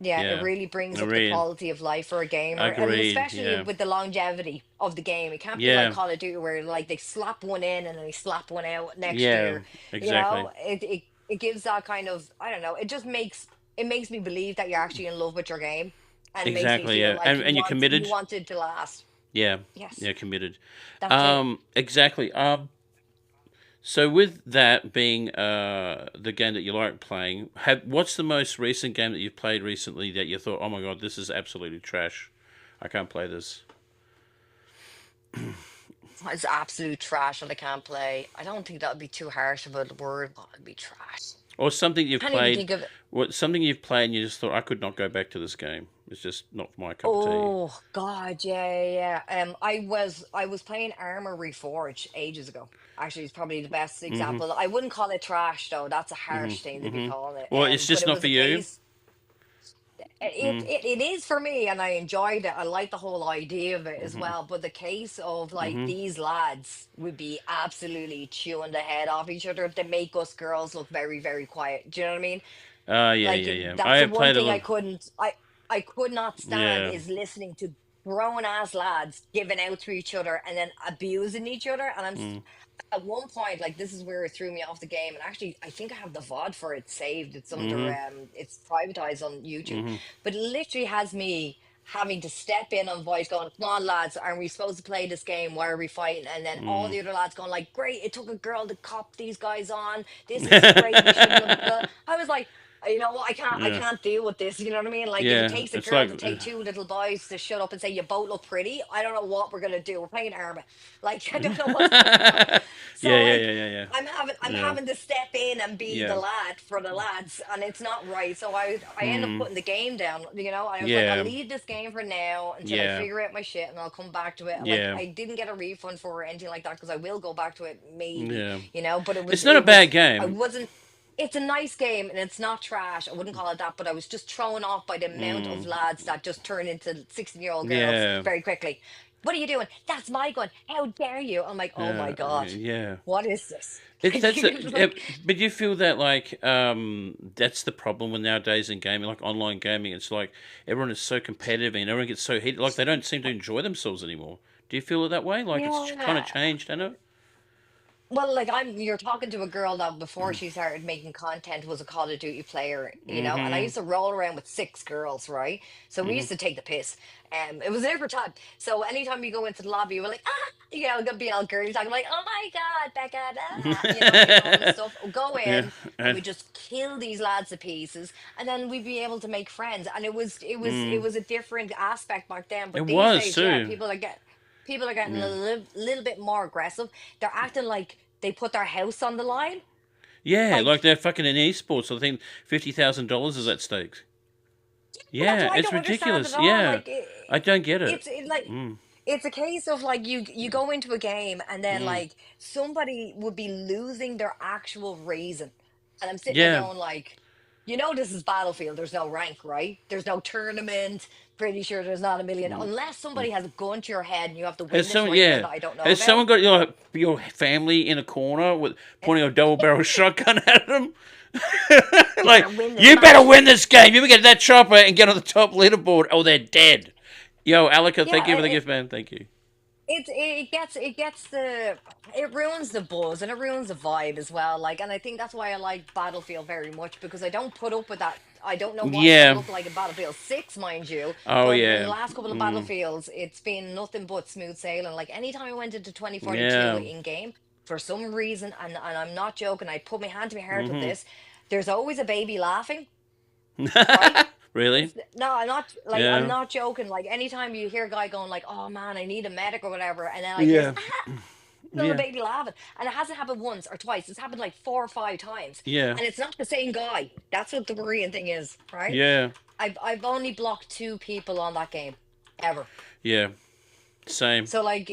Yeah, it Yeah. really brings up the Agreed. quality of life for a gamer, and Agreed. especially Yeah. with the longevity of the game. It can't be like Yeah. Call of Duty where like they slap one in and then they slap one out next Yeah. year. Exactly. It gives that kind of, I don't know, it makes me believe that you're actually in love with your game, and it makes me Exactly. feel Yeah. like And you're you committed. want it to last. Yeah. Yes, Yeah. Committed. that's it. Exactly. So with that being the game that you like playing, what's the most recent game that you've played recently that you thought, oh my god, this is absolutely trash. I can't play this. It's absolute trash and I can't play. I don't think that would be too harsh of a word, but it'd be trash. Or something you've Can't even played, think of it. something you've played and you just thought I could not go back to this game. It's just not my cup of tea. Oh God, yeah. I was playing Armor Reforged ages ago. Actually, it's probably the best Mhm. example. I wouldn't call it trash though. That's a Mhm. harsh thing to be Mhm. calling it. Well, it's But just it not was for a you. case. It, Mm. it it is for me, and I enjoyed it. I like the whole idea of it as Mhm. well. But the case of like Mhm. these lads would be absolutely chewing the head off each other. They make us girls look very, very quiet. Do you know what I mean? Yeah, Like yeah, yeah. I that's the have one played a thing lot. I could not stand, Yeah. is listening to grown ass lads giving out to each other and then abusing each other. And Mm. at one point, like, this is where it threw me off the game. And actually, I think I have the VOD for it saved. It's under Mhm. it's privatized on YouTube, Mhm. but it literally has me having to step in on voice going, come on lads, aren't we supposed to play this game, why are we fighting? And then all Mm. the other lads going like, great, it took a girl to cop these guys on, this is great, we should blah, blah, blah. I was like, you know what, I Yeah. can't deal with this, you know what I mean? Like, if it Yeah. takes a It's girl like. to take two little boys to shut up and say you both look pretty, I don't know what we're gonna do. We're playing Arma. Like, I don't know what's going on. Yeah. So Yeah. like, Yeah. Yeah. Yeah. I'm Yeah. having to step in and be the Yeah. lad for the lads, and it's not right. So I end up Mm. putting the game down. I was like, I'll Yeah. leave this game for now until I Yeah. figure out my shit, and I'll come back to it. Like, Yeah. I didn't get a refund for it or anything like that, because I will go back to it maybe. Yeah. But it It's was not a it was bad I game. wasn't. it's a nice game and it's not trash. I wouldn't call it that, but I was just thrown off by the amount of Mm. lads that just turn into 16-year-old girls Yeah. very quickly. What are you doing? That's my gun. How dare you? I'm like, oh my Yeah. God, Yeah. what is this? It's Like, that's it's it, like, but you feel that like that's the problem with nowadays in gaming, like online gaming. It's like everyone is so competitive and everyone gets so heated, like they don't seem to enjoy themselves anymore. Do you feel it that way? Like it's kind of yeah. changed, I know. Well, like you're talking to a girl that before she started making content was a Call of Duty player, and I Mm-hmm. used to roll around with six girls, right? So we Mm-hmm. used to take the piss. It was every time. So anytime you go into the lobby, we're like, gonna be all girly talking like, oh my God, Becca, doing all this stuff. Go Yeah. in and we just kill these lads to pieces, and then we'd be able to make friends. And it Mm. was a different aspect back then. It But these was days, yeah, too. people are getting a Yeah. little bit more aggressive. They're acting like they put their house on the line. Yeah, like Like, they're fucking in esports. So I think $50,000 is at stake. that's Yeah, what I it's don't understand at ridiculous. all. Yeah, Like, I don't get it. like Mm. it's a case of like you go into a game and then Mm. like somebody would be losing their actual reason, and I'm sitting there Yeah. going like, this is Battlefield. There's no rank, right? There's no tournament. Pretty sure there's not a million, Mm. unless somebody has a gun to your head and you have to Has win this someone, right now yeah, that I don't know has about. someone got your family in a corner with pointing a double barrel shotgun at them? You Like, better win this you better match. win this game. You better get that chopper and get on the top leaderboard, or they're dead. Yo, Alika, thank you Yeah, for the gift, man. Thank you. it ruins the buzz and it ruins the vibe as well. Like, and I think that's why I like Battlefield very much, because I don't put up with that. I don't know what it's going to Yeah. look like in Battlefield 6, mind you, Oh but in the yeah. last couple of Mm. Battlefields, it's been nothing but smooth sailing. Like, anytime I went into 2042 Yeah. in game, for some reason, and I'm not joking, I put my hand to my heart with Mm-hmm. this, there's always a baby laughing, right? Really? No, I'm Yeah. not joking. Like, anytime you hear a guy going like, "Oh man, I need a medic" or whatever, and then like there's Yeah. little Yeah. baby laughing, and it hasn't happened once or twice. It's happened like 4 or 5 times, Yeah. and it's not the same guy. That's what the worrying thing is, right? Yeah. I've only blocked two people on that game, ever. Yeah. Same. So like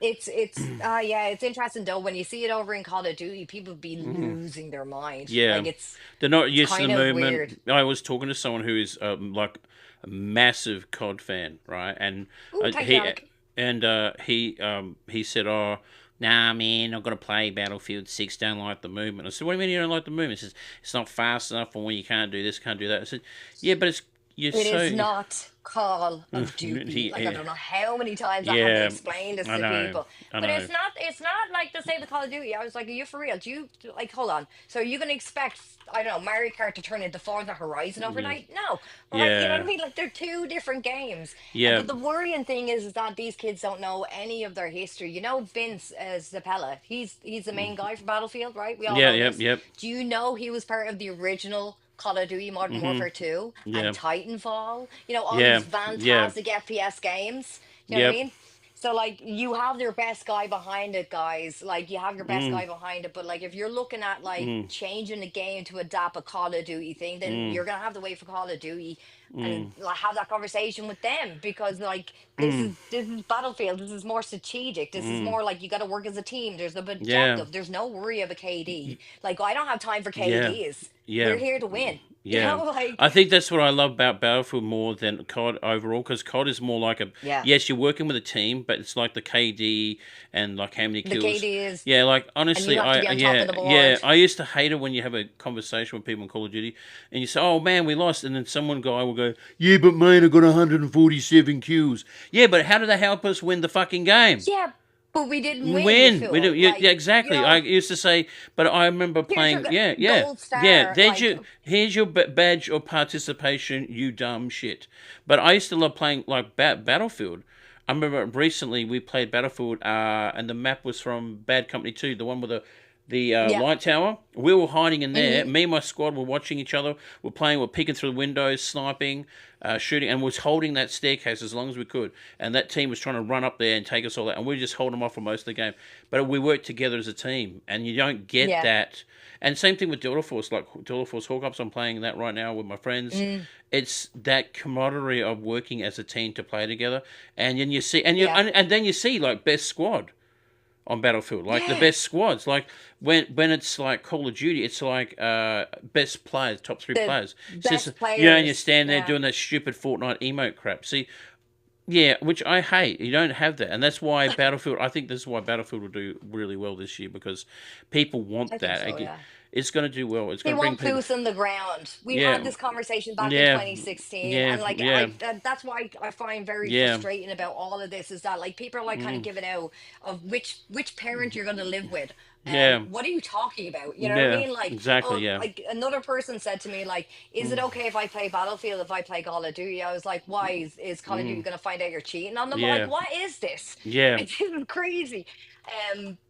yeah, it's interesting though when you see it over in Call of Duty, people be Mm. losing their mind. Yeah. Like, They're not it's used to the kind of weird. movement. I was talking to someone who is like a massive COD fan, right? And Ooh, thank you, he Alec. he said, "Oh, nah, man, I'm gonna play Battlefield 6. Don't like the movement." I said, "What do you mean you don't like the movement?" He says, "It's not fast enough, or when you can't do this, can't do that." I said, "Yeah, but it's you're It is so." not Call of Duty. Like, I he, don't know how many times I had to yeah, explain this I to know, people. I But know. it's not like the same with Call of Duty. I was like, are you for real? Do you like, hold on. So are you gonna expect, I don't know, Mario Kart to turn into Forza Horizon Yeah, overnight? No. Right? You know what I yeah, mean? Like, they're two different games. yeah. But the worrying thing is that these kids don't know any of their history. Vince Zappella, he's the main guy for Battlefield, right? We all Yeah, know yep, this. yep. Do you know he was part of the original Call of Duty Modern Mhm. Warfare 2 and Yeah. Titanfall? All Yeah. these Yeah. fantastic FPS games. You know what I Yep. mean? So like, you have your best guy behind it, guys. Like, you have your best Mm. guy behind it. But like, if you're looking at like Mm. changing the game to adapt a Call of Duty thing, then Mm. you're gonna have to wait for Call of Duty and Mm. like have that conversation with them, because like Mm. this is Battlefield. This is more strategic. This is Mm. more like you got to work as a team. There's an Yeah. objective. There's no worry of a KD. Y- Like, I don't have time for Yeah. KDs. We're Yeah. here to win. Yeah. Like, I think that's what I love about Battlefield more than COD overall, because COD is more like a yeah, yes, you're working with a team, but it's like the KD and like how many the kills. KD is, Yeah, like and you honestly, have to be I on top of yeah the yeah board. I used to hate it when you have a conversation with people in Call of Duty, and you say, "Oh man, we lost," and then someone guy will go, "Yeah, but mate, I got 147 kills." Yeah, but how did that help us win the fucking game? Yeah, but we didn't win, you Win. We do. fool. Yeah, yeah, Like, exactly. I used to say, but I remember here's your playing. Yeah, yeah, gold yeah. star. There's Like, your here's your badge of participation. You dumb shit. But I used to love playing like Battlefield. I remember recently we played Battlefield, and the map was from Bad Company 2, the one with the yeah. light tower. We were hiding in there. Hmm. Me and my squad were watching each other. We're playing. We're peeking through the windows, sniping, shooting, and was holding that staircase as long as we could. And that team was trying to run up there and take us all out, and we just hold them off for most of the game. But we worked together as a team, and you don't get Yeah. that. And same thing with Delta Force, like Delta Force Hawkups. I'm playing that right now with my friends. Mm, It's that camaraderie of working as a team to play together, and then you see, and yeah. and then you see like best squad. on Battlefield, like the Yeah, best squads. Like when it's like Call of Duty, it's like best players, top three the players. It's just best and you players. stand there Yeah, doing that stupid Fortnite emote crap. See, yeah, which I hate. You don't have that, and that's why Battlefield. I think this is why Battlefield will do really well this year because people I want think that. so. Yeah. It's going to do well. It's They going to bring want people. boots in the ground. We had Yeah, this conversation back in yeah, 2016, yeah, and like yeah, that's why I find very yeah, frustrating about all of this is that like people are like kind of mm, giving out of which parent you're going to live with. yeah, What are you talking about? You know what I yeah. mean? Like, Exactly. oh, Yeah. like another person said to me, like, is it Mm, okay if I play Battlefield if I play Call of Duty? I was like, why is Call of Duty mm, going to find out you're cheating on them? Like, yeah, what is this? yeah. It's crazy.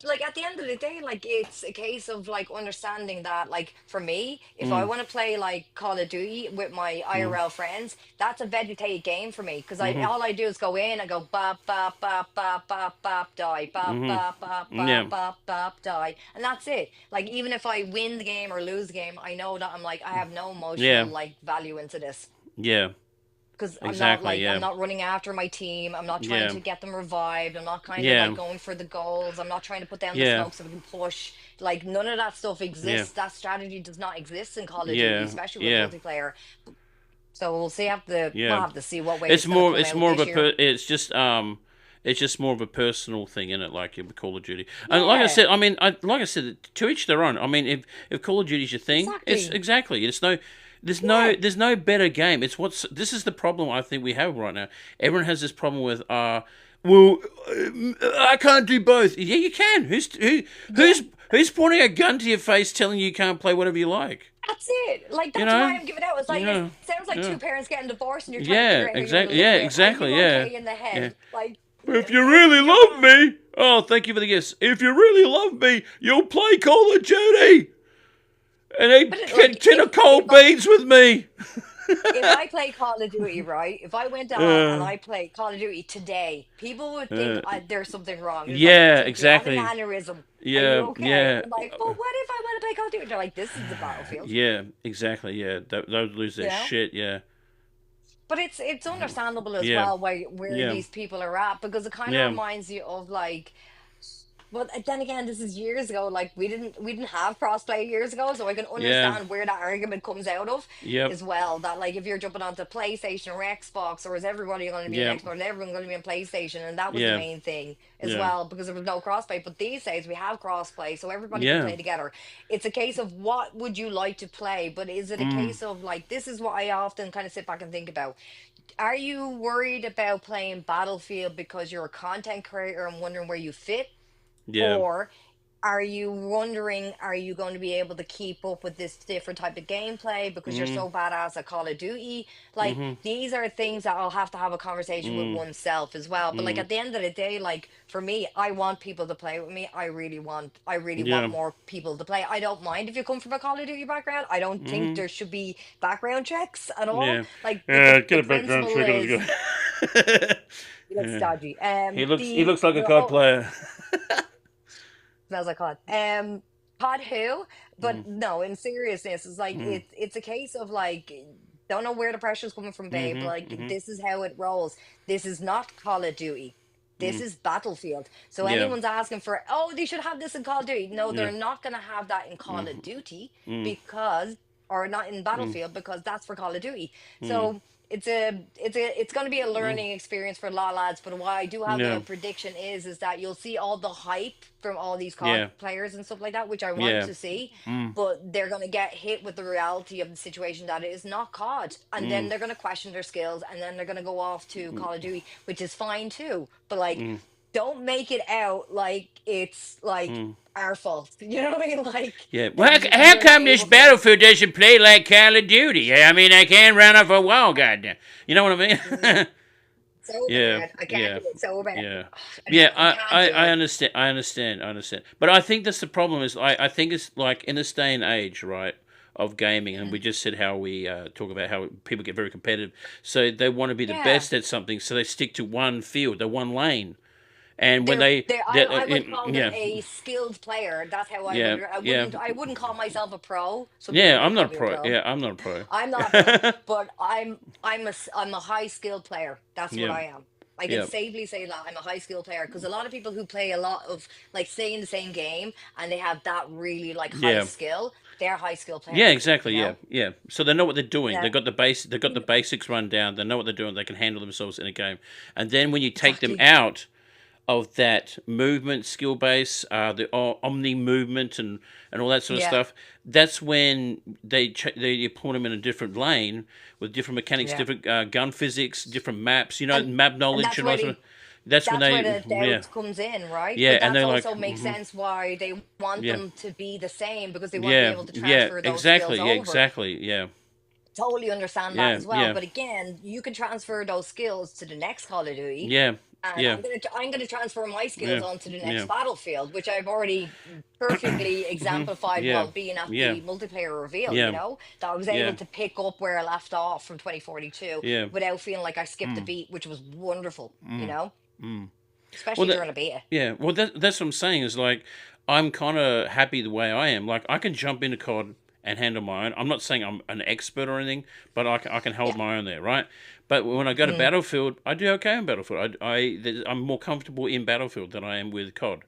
Like at the end of the day, like it's a case of like understanding that like for me, if I Mm, want to play like Call of Duty with my mm, IRL friends, that's a vegetated game for me because I mm-hmm, all I do is go in and go bop bop bop bop bop bop die bop bop bop mm-hmm. bop Yeah, bop bop die, and that's it. Like even if I win the game or lose the game, I know that I'm like I have no emotional yeah, like value into this yeah. because Exactly. I'm Yeah, not running after my team. I'm not trying yeah, to get them revived. I'm not kind of like yeah, going for the goals. I'm not trying to put down the yeah, smoke so we can push. Like none of that stuff yeah, exists. That strategy does not exist in Call of Duty, yeah, especially with yeah, multiplayer. So we'll yeah. have to see what way it's gonna come It's out more of this a year. it's just more of a personal thing in it, like in Call of Duty. And like I Yeah, said, I mean, like I said, to each their own. I mean, if Call of Duty's your thing, it's exactly. exactly. Yeah, There's no better game. It's what's this is the problem I think we have right now. Everyone has this problem with well, I can't do both. Yeah, you can. yeah. Who's pointing a gun to your face, telling you can't play whatever you like? That's it. Like You that's why know? I'm giving out. It's like it Yeah, sounds like yeah. two parents getting divorced and you're trying to Yeah, figure out who you're gonna exactly. live Yeah, with. Are you exactly. Yeah, okay in the yeah. head? Like If you really you're love not. me, oh, thank you for the gifts. If you really love me, you'll play Call of Duty and But eat it, like tin of cold beans with me. if I play Call of Duty, right? If I went on and uh, I play Call of Duty today, people would think uh, there's something wrong. It's like, yeah, do you have an exactly. aneurysm? Are you Yeah, okay? yeah, I'm like, but what if I want to play Call of Duty? They're like, this is the battlefield, yeah, exactly. Yeah, they would lose you their know? shit. Yeah, But it's understandable as yeah, well where yeah, these people are at because it kind of yeah, reminds you of like but then again, this is years ago. Like we didn't have crossplay years ago, so I can yeah, understand where that argument comes out of yep, as well. That like if you're jumping onto PlayStation or Xbox, or is everybody going to be an yep, Xbox and everyone going to be on PlayStation? And that was the yeah, main thing as yeah, well because there was no crossplay. But these days we have crossplay, so everybody can yeah. play together. It's a case of what would you like to play, but is it a Mm, case of like this is what I often kind of sit back and think about. Are you worried about playing Battlefield because you're a content creator and wondering where you fit? yeah. Or are you wondering, are you going to be able to keep up with this different type of gameplay because you're Mm, so badass at Call of Duty? Like, mm-hmm, these are things that I'll have to have a conversation with mm, oneself as well. But like mm, at the end of the day, like for me, I want people to play with me. I really want yeah. more people to play. I don't mind if you come from a Call of Duty background. I don't think Mm-hmm. there should be background checks at all. Yeah. Like Yeah, the get a background principle check on is this guy. it looks Yeah. dodgy. He looks like a card player. Smells like cod. Cod who? Mm, But no, in seriousness, it's like mm, it's a case of like don't know where the pressure's coming from, babe. mm-hmm, Like mm-hmm, this is how it rolls. This is not Call of Duty. This mm. is Battlefield. So Yeah. anyone's asking for, oh, they should have this in Call of Duty. No, Yeah. they're not gonna have that in Call of Mm, Duty mm, because or not in mm, Battlefield because that's for Call of Duty. mm, So it's going to be a mm. learning experience for a lot of lads. But what I do have Yeah. a prediction is that you'll see all the hype from all these COD Yeah. players and stuff like that, which I want Yeah. to see. Mm, But they're going to get hit with the reality of the situation that it is not COD, and then mm, they're going to question their skills, and then they're going to go off to mm, Call of Duty, which is fine too. But like, mm, don't make it out like it's like mm. our fault. You know what I mean? Like Yeah. Well, that how you're not come this able to. Battlefield doesn't play like Call of Duty? I mean, I can't run off a wall, goddamn. You know what I Mhm. mean? So Yeah. bad. I can't Yeah. do it so bad. Yeah. I Yeah, I can't do I it. understand. I understand. I understand. But I think that's the problem is I think it's like in this day and age, right, of gaming, and we just said how we talk about how people get very competitive. So they want to be the Yeah. best at something, so they stick to one field, the one lane. And when I would call them yeah, a skilled player. That's how I yeah, would. yeah, I wouldn't call myself a pro. Some people yeah, may I'm not call a me a pro. pro. Yeah, I'm not a pro. I'm not a pro, but I'm a high skilled player. That's what Yeah. I am. I can yeah, safely say that I'm a high skill player because a lot of people who play a lot of like stay in the same game and they have that really like high yeah. skill, they're high skill Yeah, players, you exactly. Yeah, know? yeah. So they know what they're doing. Yeah, They've got the basics run down. They know what they're doing. They can handle themselves in a game. And then when you take them exactly. out of that movement skill base, the omni movement and all that sort of Yeah, stuff, that's when you put them in a different lane with different mechanics, yeah. different gun physics, different maps. And Map and knowledge that's and all where that sort the of. That's when that's where they the yeah doubt comes in, right? yeah, But and that's they're like also makes sense why they want yeah them to be the same because they want to be yeah able to yeah transfer those skills exactly yeah over. exactly yeah Totally understand that yeah as well. yeah But again, you can transfer those skills to the next Call of Duty, yeah and yeah I'm gonna transfer my skills yeah onto the next yeah. Battlefield, which I've already perfectly exemplified Yeah, while being at yeah, the multiplayer reveal. You yeah, know that I was able yeah, to pick up where I left off from 2042 yeah. without feeling like I skipped a beat, which was wonderful. You know, Well, especially during a beta. yeah. Well, that's what I'm saying is like I'm kind of happy the way I am. Like I can jump into COD and handle my own. I'm not saying I'm an expert or anything, but I can hold Yeah. my own there, right? But when I go to Mm. Battlefield, I do okay in Battlefield. I'm more comfortable in Battlefield than I am with COD.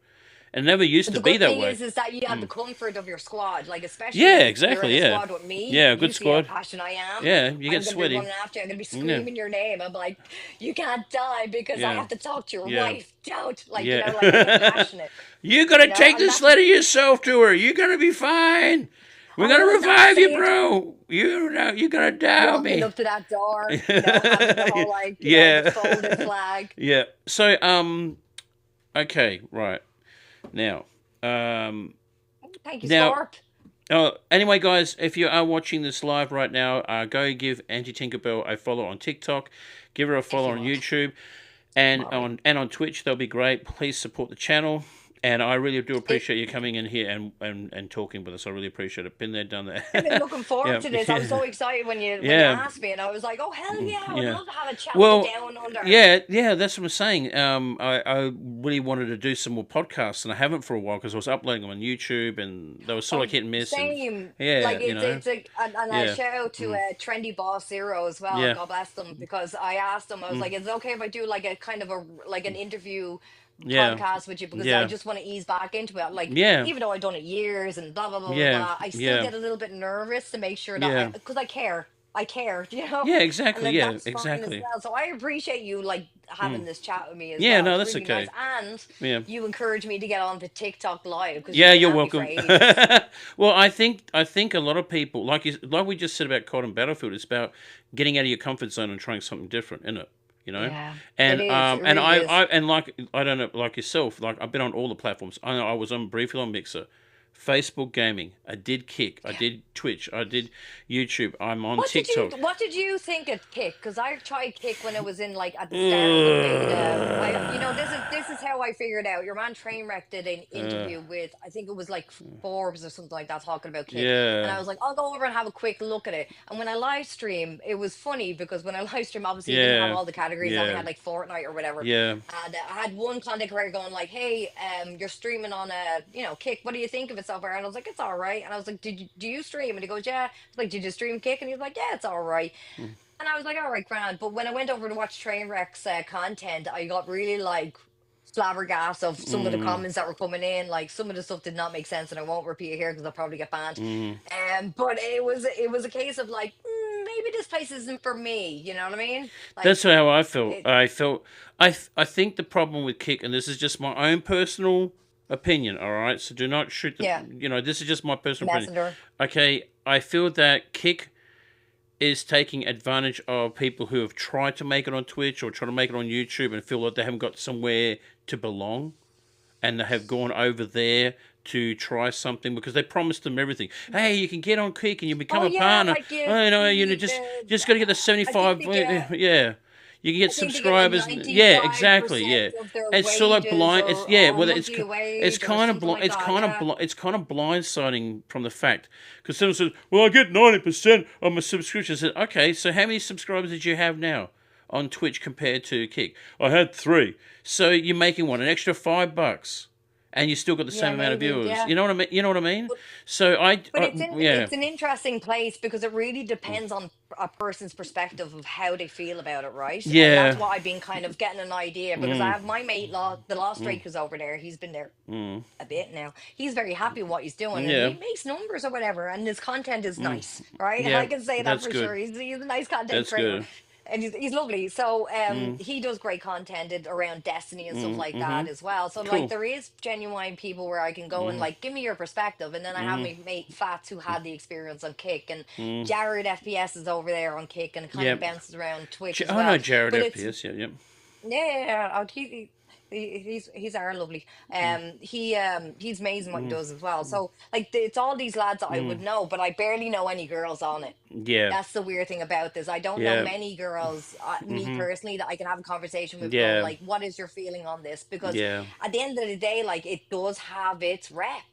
It never used But to the be good that thing way. is that you have the comfort of your squad. Like especially Yeah, if you're in exactly. a Yeah, squad with me, yeah. you Good see how squad. passionate I am. Yeah, you I'm get gonna be sweaty. running after you. I'm gonna be Yeah, screaming your name. I'm like, you can't die because I yeah, have to talk to your yeah, wife. Don't like like I get yeah. passionate. You gotta take And this that's letter yourself to her. You're gonna be fine. We're oh gonna no, that's revive you, saying bro. You're gonna die walking me. up to that door. Having the whole like the Yeah, folded flag. yeah. So okay, right now, um, Thank you, now. Scorp. Anyway, guys, if you are watching this live right now, go give Anti Tinkerbell a follow on TikTok, give her a If follow you on would, YouTube, and Molly. on Twitch. That'll be great. Please support the channel, and I really do It, appreciate you coming in here and talking with us. I really appreciate it. Been there, done I've been that. looking forward Yeah, to this. I was so yeah, excited when you yeah, asked me, and I was like, "Oh hell yeah, I would yeah. love to have a chat with the Well, down under." yeah, that's what I'm saying. I really wanted to do some more podcasts, and I haven't for a while because I was uploading them on YouTube, and they were sort of like Oh, hit and miss, and same. yeah, Like it's a and a yeah, shout out to Trendy Boss Zero as well. yeah, God bless them because I asked them. I was like, "Is it okay if I do like a kind of a like an interview yeah, podcast with you because I yeah, just want to ease back into it. Like yeah, even though I've done it years and blah blah blah blah yeah, blah, I still yeah, get a little bit nervous to make sure that I yeah, because I care. I care, yeah, and exactly, then yeah, that's fine as exactly. well. So I appreciate you like having this chat with me as Yeah, well. no, It's that's really nice, okay. and Yeah. you encourage me to get on the TikTok live because you've Yeah, been you're at me for welcome. ages. Well, I think a lot of people like we just said about COD and Battlefield, it's about getting out of your comfort zone and trying something different, isn't it? You know, Yeah, it is. It and really I is. and like I don't know, like yourself, like I've been on all the platforms. I was on briefly on Mixer, Facebook Gaming. I did Kick. I Yeah. did Twitch. I did YouTube. I'm on TikTok. What did you think of Kick? Because I tried Kick when it was in like at the start of the beta. Uh, This is how I figured out. Your man Trainwreck did an uh, interview with I think it was like Forbes or something like that talking about Kick, and yeah, I was like, I'll go over and have a quick look at it. And when I live stream, it was funny because when I live stream, obviously you didn't have yeah, all the categories. I only yeah, had like Fortnite or whatever. yeah, And I had one content creator going like, "Hey, you're streaming on a Kick. What do you think of it so far?" And I was like, "It's all right." And I was like, do you stream?" And he goes, "Yeah." I was like, "Did you stream Kick?" And he's like, "Yeah, it's all right." And I was like, "All right, grand." But when I went over to watch Trainwreck's content, I got really like flabbergasted of some of the mm, comments that were coming in. Like some of the stuff did not make sense, and I won't repeat it here because I'll probably get banned. mm. But it was a case of like maybe this place isn't for me. You know what I mean? That's Like how I felt. it, I think the problem with Kick, and this is just my own personal opinion, all right? So do not shoot the, yeah, this is just my personal opinion. messenger. Okay, I feel that Kick is taking advantage of people who have tried to make it on Twitch or try to make it on YouTube and feel like they haven't got somewhere to belong and they have gone over there to try something because they promised them everything. Hey, you can get on Kick and you become Oh a yeah, partner. like you, Oh, you just got to get the I think 75. they get Yeah, you can get I think they get like subscribers. Yeah, exactly. 95% Yeah, of their it's sort of wages blind. It's yeah. or Well, monthly it's wage or kind of something like that. Yeah. it's kind of blindsiding from the fact because someone says, "Well, I get 90% of my subscription." I said, "Okay, so how many subscribers did you have now on Twitch compared to Kick?" I had 3. So you're making an extra $5. and you still got the Yeah, same amount of maybe. viewers. Yeah. You know what I mean? You know what I mean? So But yeah, it's an interesting place because it really depends on a person's perspective of how they feel about it, right? And that's yeah, what I've been kind of getting an idea because I have my mate the Lost mm, Drake who's over there. He's been there mm, a bit now. He's very happy with what he's doing and yeah, he makes numbers or whatever and his content is mm, nice, right? yeah. I can say that That's for sure. good. He's a nice content That's creator. good. And he's lovely. So Mm, he does great content around Destiny and stuff like mm-hmm. that as well. So like Cool. there is genuine people where I can go and Mm, like give me your perspective. And then I have mm, my mate Fats who had the experience on Kick and mm. Jared FPS is over there on Kick and it kind of Yep. bounces around Twitch as I know well. Jared But it's FPS. Yeah, yep. yeah, he's our lovely. He's amazing what he Mm, does as well. So like it's all these lads that I mm. would know, but I barely know any girls on it. Yeah, That's the weird thing about this. I don't know yeah. many girls, me Mm-hmm. personally, that I can have a conversation with going Yeah, like, "What is your feeling on this?" Because yeah. at the end of the day, like it does have its rep.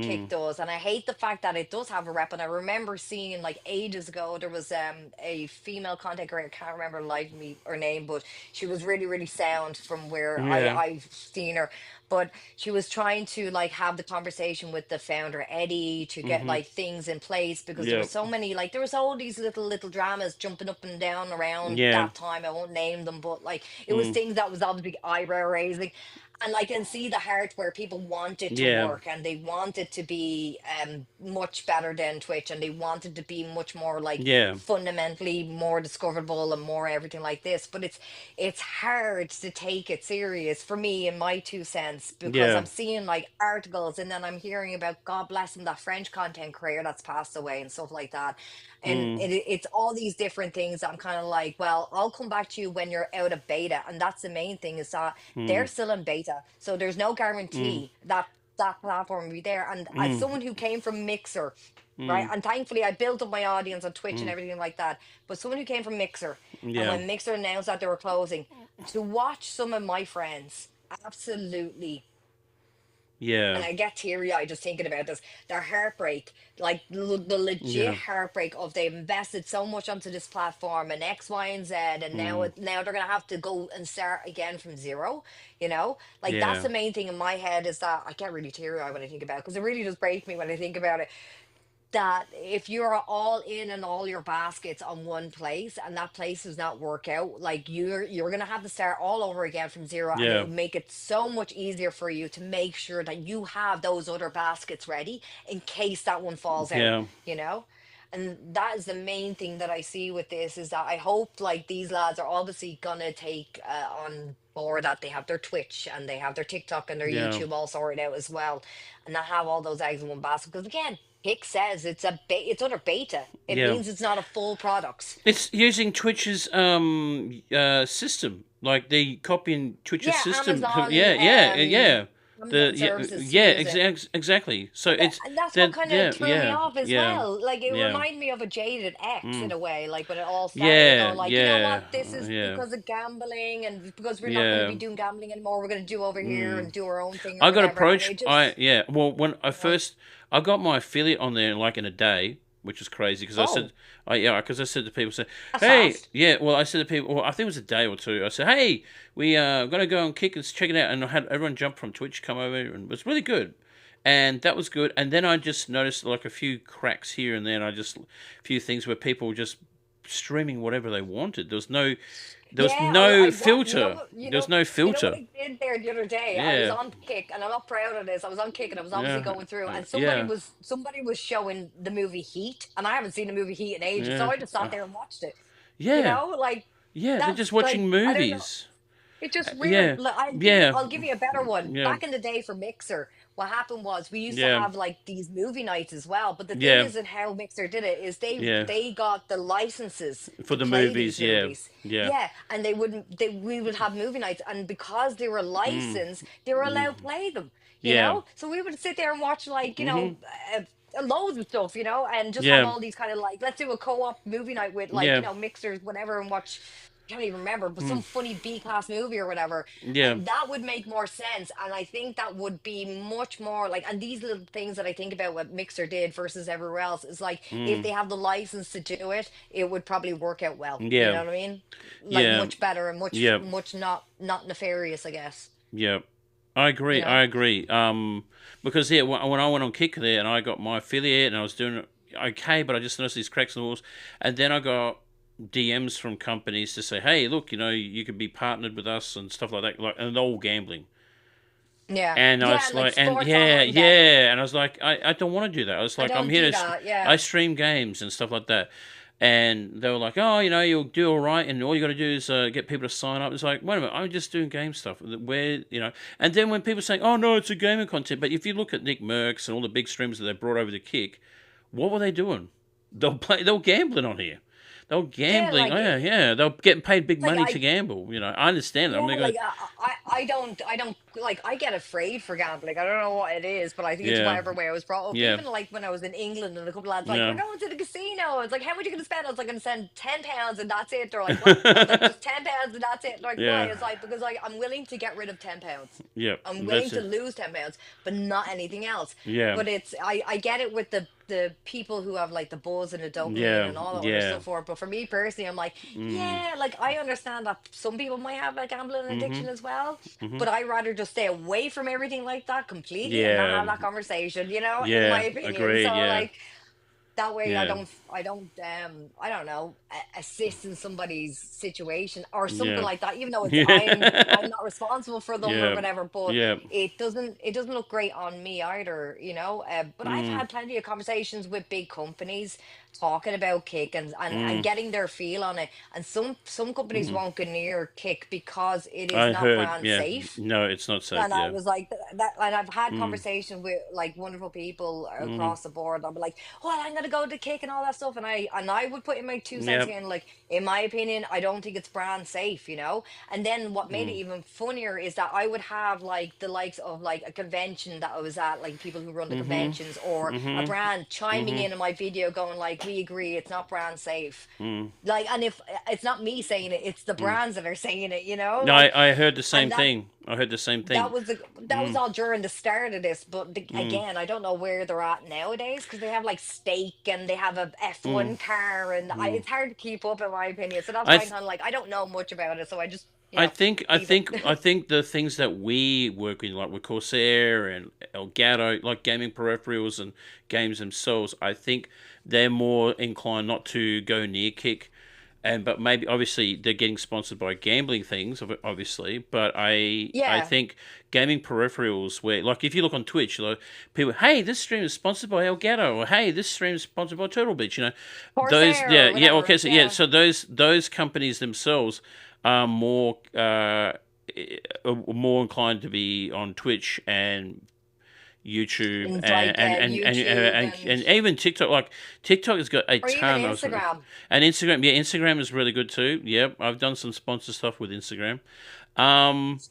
Kick Mm, does, and I hate the fact that it does have a rep. And I remember seeing like ages ago there was a female content creator. I can't remember live me her name, but she was really sound from where yeah. I've seen her. But she was trying to like have the conversation with the founder Eddie to get Mm-hmm. like things in place because there were Yep. so many like there was all these little dramas jumping up and down around Yeah. that time. I won't name them, but like it was Mm, things that was obviously eyebrow raising. And I can see the heart where people want it to yeah. work and they want it to be much better than Twitch and they want it to be much more like Yeah. fundamentally more discoverable and more everything like this. But it's hard to take it serious for me in my 2 cents because Yeah. I'm seeing like articles and then I'm hearing about God bless him that French content creator that's passed away and stuff like that. And Mm, it's all these different things that I'm kind of like, well, I'll come back to you when you're out of beta. And that's the main thing is that they're mm, still in beta. So there's no mm, guarantee that that platform will be there. And as mm, someone who came from Mixer, right? mm. And thankfully I built up my audience on Twitch and Mm, everything like that. But someone who came from Mixer, and yeah. when Mixer announced that they were closing, to watch some of my friends absolutely, Yeah. and I get teary eyed just thinking about this. Their heartbreak, like the legit Yeah. heartbreak of they've invested so much onto this platform and X, Y, and Z, and Mm, now they're gonna have to go and start again from zero. You know, like that's yeah. the main thing in my head is that I get really teary eyed when I think about it because it really does break me when I think about it that if you're all in and all your baskets on one place and that place does not work out, like you're gonna have to start all over again from zero, and it Yeah. would make it so much easier for you to make sure that you have those other baskets ready in case that one falls out, Yeah. you know? And that is the main thing that I see with this is that I hope like these lads are obviously gonna take on board that they have their Twitch and they have their TikTok and their Yeah. YouTube all sorted out as well, and not have all those eggs in one basket. Because again, Pick says it's under beta. It Yeah. means it's not a full product. It's using Twitch's system, like the copying Twitch's Yeah, system. Amazon, Yeah. Yeah. Yeah. Amazon services Yeah. use it. Exactly. So Yeah, it's and that's what that. kind of Yeah. threw me Yeah. off as Yeah. well. Like it Yeah. reminded me of a jaded ex in Mm. a way, like when it all started, Yeah. going like, you know Yeah. what, this is Yeah. because of gambling and because we're not going to Yeah. be doing gambling anymore. We're going to do over here Mm. and do our own thing or I got whatever. And approached. it just, Well, when I you know, first, I got my affiliate on there like in a day, which is crazy because I oh, said, because I said to people, that's hey, fast. yeah, well, I said to people, well, I think it was a day or two. I said, hey, we gonna go and kick and check it out, and I had everyone jump from Twitch come over, and it was really good, and that was good. And then I just noticed like a few cracks here and there, and a few things where people were just streaming whatever they wanted. There was Yeah, no what filter. There was no you know what filter. I did there the other day? I was Yeah, on Kick, and I'm not proud of this. I was on Kick, and I was obviously yeah, going through, and yeah, somebody was showing the movie Heat, and I haven't seen the movie Heat in ages, so yeah. I just sat there and watched it. You Yeah, know, like yeah, they're that's just watching like I don't know. movies. It's just weird. Yeah, Like, yeah, I'll give you a better one. yeah, Back in the day for Mixer, what happened was we used to yeah, have like these movie nights as well. But the thing yeah, is, and how Mixer did it is yeah. they got the licenses For to the play these movies, yeah, movies. yeah. Yeah, and we would have movie nights, and because they were Mm, licensed, they were mm, allowed to play them. You yeah, know, so we would sit there and watch like mhm, loads of stuff, and just have yeah, all these kind of like let's do a co-op movie night with like yeah, mixers, whatever, and watch. I can't even remember, but mm, some funny B class movie or whatever, yeah, and that would make more sense. And I think that would be much more like. And these little things that I think about what Mixer did versus everywhere else is like if mm, they have the license to do it, it would probably work out well. You yeah, know what I mean? Like yeah, much better and yeah, much not nefarious, I guess. yeah. I you agree. I know? agree. Because yeah, when I went on Kick there and I got my affiliate and I was doing it okay, but I just noticed these cracks in the walls, and then I got DMs from companies to say, "Hey, look, you could be partnered with us and stuff like that," like, and they're all gambling. Yeah. And I Yeah, was like like, and sports yeah, online betting. yeah, and I was like, I don't want to do that. I was I like, I'm don't here do to, that. I Yeah. stream games and stuff like that. And they were like, oh, you'll do all right, and all you got to do is get people to sign up. It's like, wait a minute, I'm just doing game stuff. And then when people say, oh no, it's a gaming content, but if you look at Nick Merckx and all the big streamers that they brought over to Kick, what were they doing? They were gambling on here. They were Yeah, gambling. Oh yeah, yeah. They were getting paid big like money to I gamble. I understand. yeah, I'm going, like I don't like I get afraid for gambling. I don't know what it is, but I think it's yeah, whatever way I was brought up. yeah, Even like when I was in England and a couple lads like, we're yeah, going to the casino. It's like, how much are you gonna spend? I was like, I'm gonna send £10 and that's it. They're like, what? I was like, just £10 and that's it. Like, why? yeah, It's like because I'm willing to get rid of £10. yeah. I'm willing That's to it. lose £10, but not anything else. Yeah. But I get it with the people who have like the buzz and the dopamine Yeah, and all that other yeah, stuff for it. But for me personally, I'm like, mm, yeah, like I understand that some people might have a gambling mm-hmm, addiction as well, mm-hmm, but I'd rather just stay away from everything like that completely and not yeah, have that conversation, in my yeah, opinion. So agreed, yeah, like that way yeah, I don't know, assist in somebody's situation or something yeah, like that, even though it's I'm yeah, not responsible for them or yeah, whatever, but yeah, it doesn't look great on me either, but I've mm, had plenty of conversations with big companies talking about Kick and mm, getting their feel on it, and some companies mm. won't go near Kick because it is I not heard, brand yeah, safe. no, it's not safe, And I yeah, was like that, and I've had mm, conversation with like wonderful people mm, across the board. I'll be like, "Oh, I'm gonna go to Kick and all that stuff," and I would put in my 2 cents yep, in. Like, in my opinion, I don't think it's brand safe. And then what made it mm, even funnier is that I would have like the likes of like a convention that I was at, like people who run the mm-hmm, conventions, or a mm-hmm, brand chiming mm-hmm, in my video, going like, "We agree, it's not brand safe." mm, Like, and if it's not me saying it, it's the mm. brands that are saying it. No, Like, I heard the same and that thing. I heard the same that thing. was that was Mm, all during the start of this, but mm, again, I don't know where they're at nowadays because they have like steak and they have a mm, F1 car, and mm. it's hard to keep up in my opinion. So that's I why I'm th- kind of like I don't know much about it, so I just I think I leave it. think I think the things that we work in, like with Corsair and Elgato, like gaming peripherals and games themselves, I think they're more inclined not to go near Kick, but maybe obviously they're getting sponsored by gambling things, obviously. But I Yeah, think gaming peripherals, where like if you look on Twitch, like people, hey, this stream is sponsored by Elgato, or hey, this stream is sponsored by Turtle Beach. Those, Corsair yeah, or yeah, okay, whatever. so yeah, Yeah, so those companies themselves are more inclined to be on Twitch and YouTube and like YouTube and even TikTok. Like TikTok has got a or even ton of, Instagram. and Instagram. Yeah, Instagram is really good too. Yep, I've done some sponsor stuff with Instagram. Um,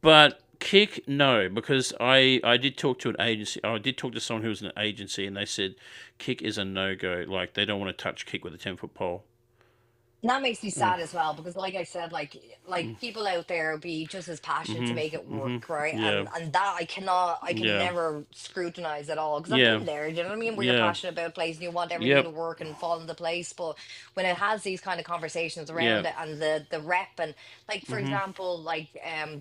but Kick, no, because I did talk to an agency. I did talk to someone who was in an agency, and they said Kick is a no go. Like they don't want to touch Kick with a 10-foot pole. And that makes me Mm, sad as well because, like I said, like mm, people out there be just as passionate to mhm, make it mhm. work, right? Yeah, And that I can yeah, never scrutinize at all because I've yeah, been there. You know what I mean? Where you're yeah. passionate about a place and you want everything to Yep. work and fall into place, but when it has these kind of conversations Yeah. around it and the rep and like for Mhm. example, like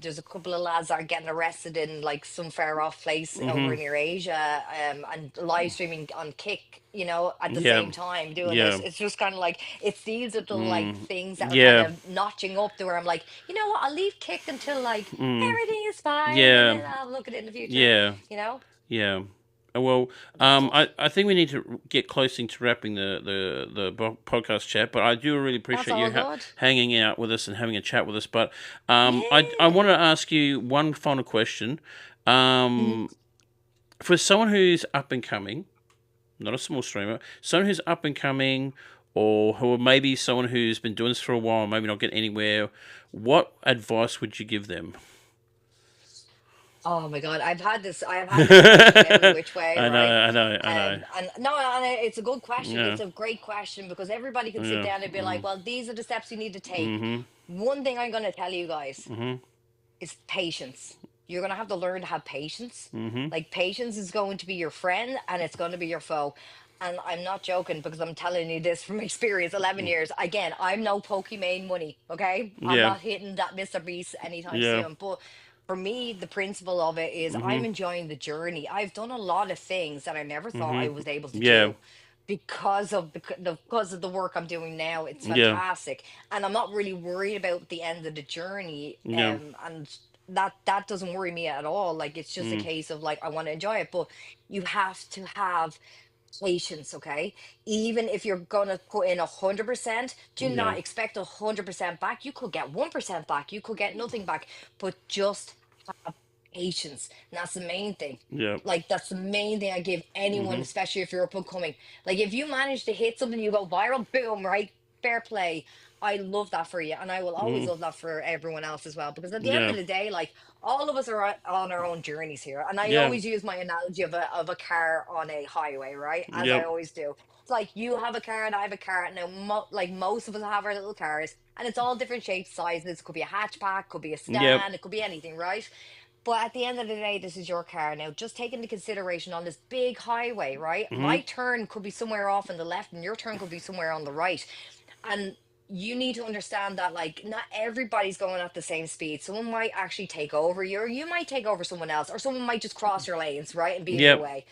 there's a couple of lads that are getting arrested in like some far off place over Mhm. near Asia, and live streaming on Kick, at the Yeah. same time doing this. Yeah. It's just kind of like it's these little like Mm. things that are kind Yeah. of notching up to where I'm like, you know what, I'll leave Kick until like Mm. everything is fine and Yeah. then I'll look at it in the future, Yeah. you know? Yeah. Well, That's tough. I think we need to get close to wrapping the podcast chat, but I do really That's appreciate you all good. hanging out with us and having a chat with us. But I Yeah. want to ask you one final question. Mhm. Um, for someone who's up and coming, not a small streamer, someone who's up and coming, or who maybe someone who's been doing this for a while, maybe not getting anywhere, what advice would you give them? Oh my God, I have had this question every I which way, know, right? I know, I know. And no, and it's a good question. Yeah, It's a great question because everybody can sit yeah. down and be like, Mm, well, these are the steps you need to take. mhm, One thing I'm going to tell you guys mhm, is patience. You're going to have to learn to have patience. mhm, Like, patience is going to be your friend and it's going to be your foe. And I'm not joking because I'm telling you this from experience, 11 mm. years. Again, I'm no Pokemon money, okay? I'm Yeah, not hitting that Mr. Beast anytime yeah. soon. But for me, the principle of it is I'm Mhm. enjoying the journey. I've done a lot of things that I never thought I Mhm. was able to Yeah. do because of because of the work I'm doing now. It's Yeah. fantastic, and I'm not really worried about the end of the journey. Yeah. And that doesn't worry me at all. Like it's just a Mm. case of like I want to enjoy it, but you have to have patience, okay? Even if you're gonna put in 100%, do Yeah. not expect 100% back. You could get 1% back, you could get nothing back, but just have patience. And that's the main thing. Yeah. Like that's the main thing I give anyone, Mhm. especially if you're up and coming. Like if you manage to hit something, you go viral, boom, right? Fair play. I love that for you, and I will always Mhm. love that for everyone else as well. Because at the end Yeah. of the day, like all of us are on our own journeys here, and I Yeah. always use my analogy of a car on a highway, right? As I Yep. always do. It's like you have a car and I have a car. Now, like most of us have our little cars, and it's all different shapes, sizes. Could be a hatchback, could be a Yep. sedan, it could be anything, right? But at the end of the day, this is your car. Now, just take into consideration on this big highway, right? Mhm. My turn could be somewhere off on the left, and your turn could be somewhere on the right. And you need to understand that, like, not everybody's going at the same speed. Someone might actually take over you, or you might take over someone else, or someone might just cross your lanes, right? And be in your Yep. way.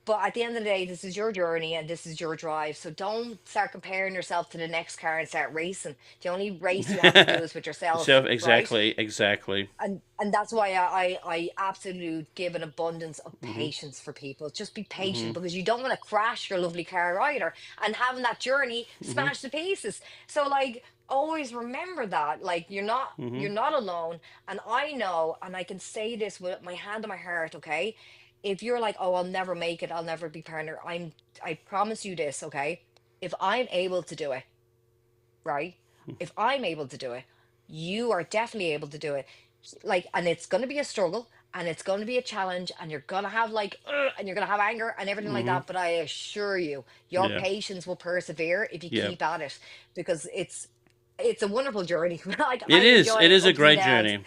But at the end of the day, this is your journey and this is your drive. So don't start comparing yourself to the next car and start racing. The only race you have to do is with yourself, Self right? exactly, exactly. And that's why I absolutely give an abundance of Mhm. patience for people. Just be patient Mhm. because you don't want to crash your lovely car either and having that journey Mhm. smashed to pieces. So like always remember that like you're Mhm. not alone. And I know, and I can say this with my hand on my heart, okay? If you're like, oh, I'll never make it, I'll never be partner, I promise you this, okay? If I'm able to do it, right? If I'm able to do it, you are definitely able to do it. Like, and it's going to be a struggle and it's going to be a challenge and you're going to have like, and you're going to have anger and everything like Mhm. that. But I assure you, your Yeah. patience will persevere if you Yeah. keep at it because it's a wonderful journey. Like, It I is. It enjoy is a ups and great downs. journey.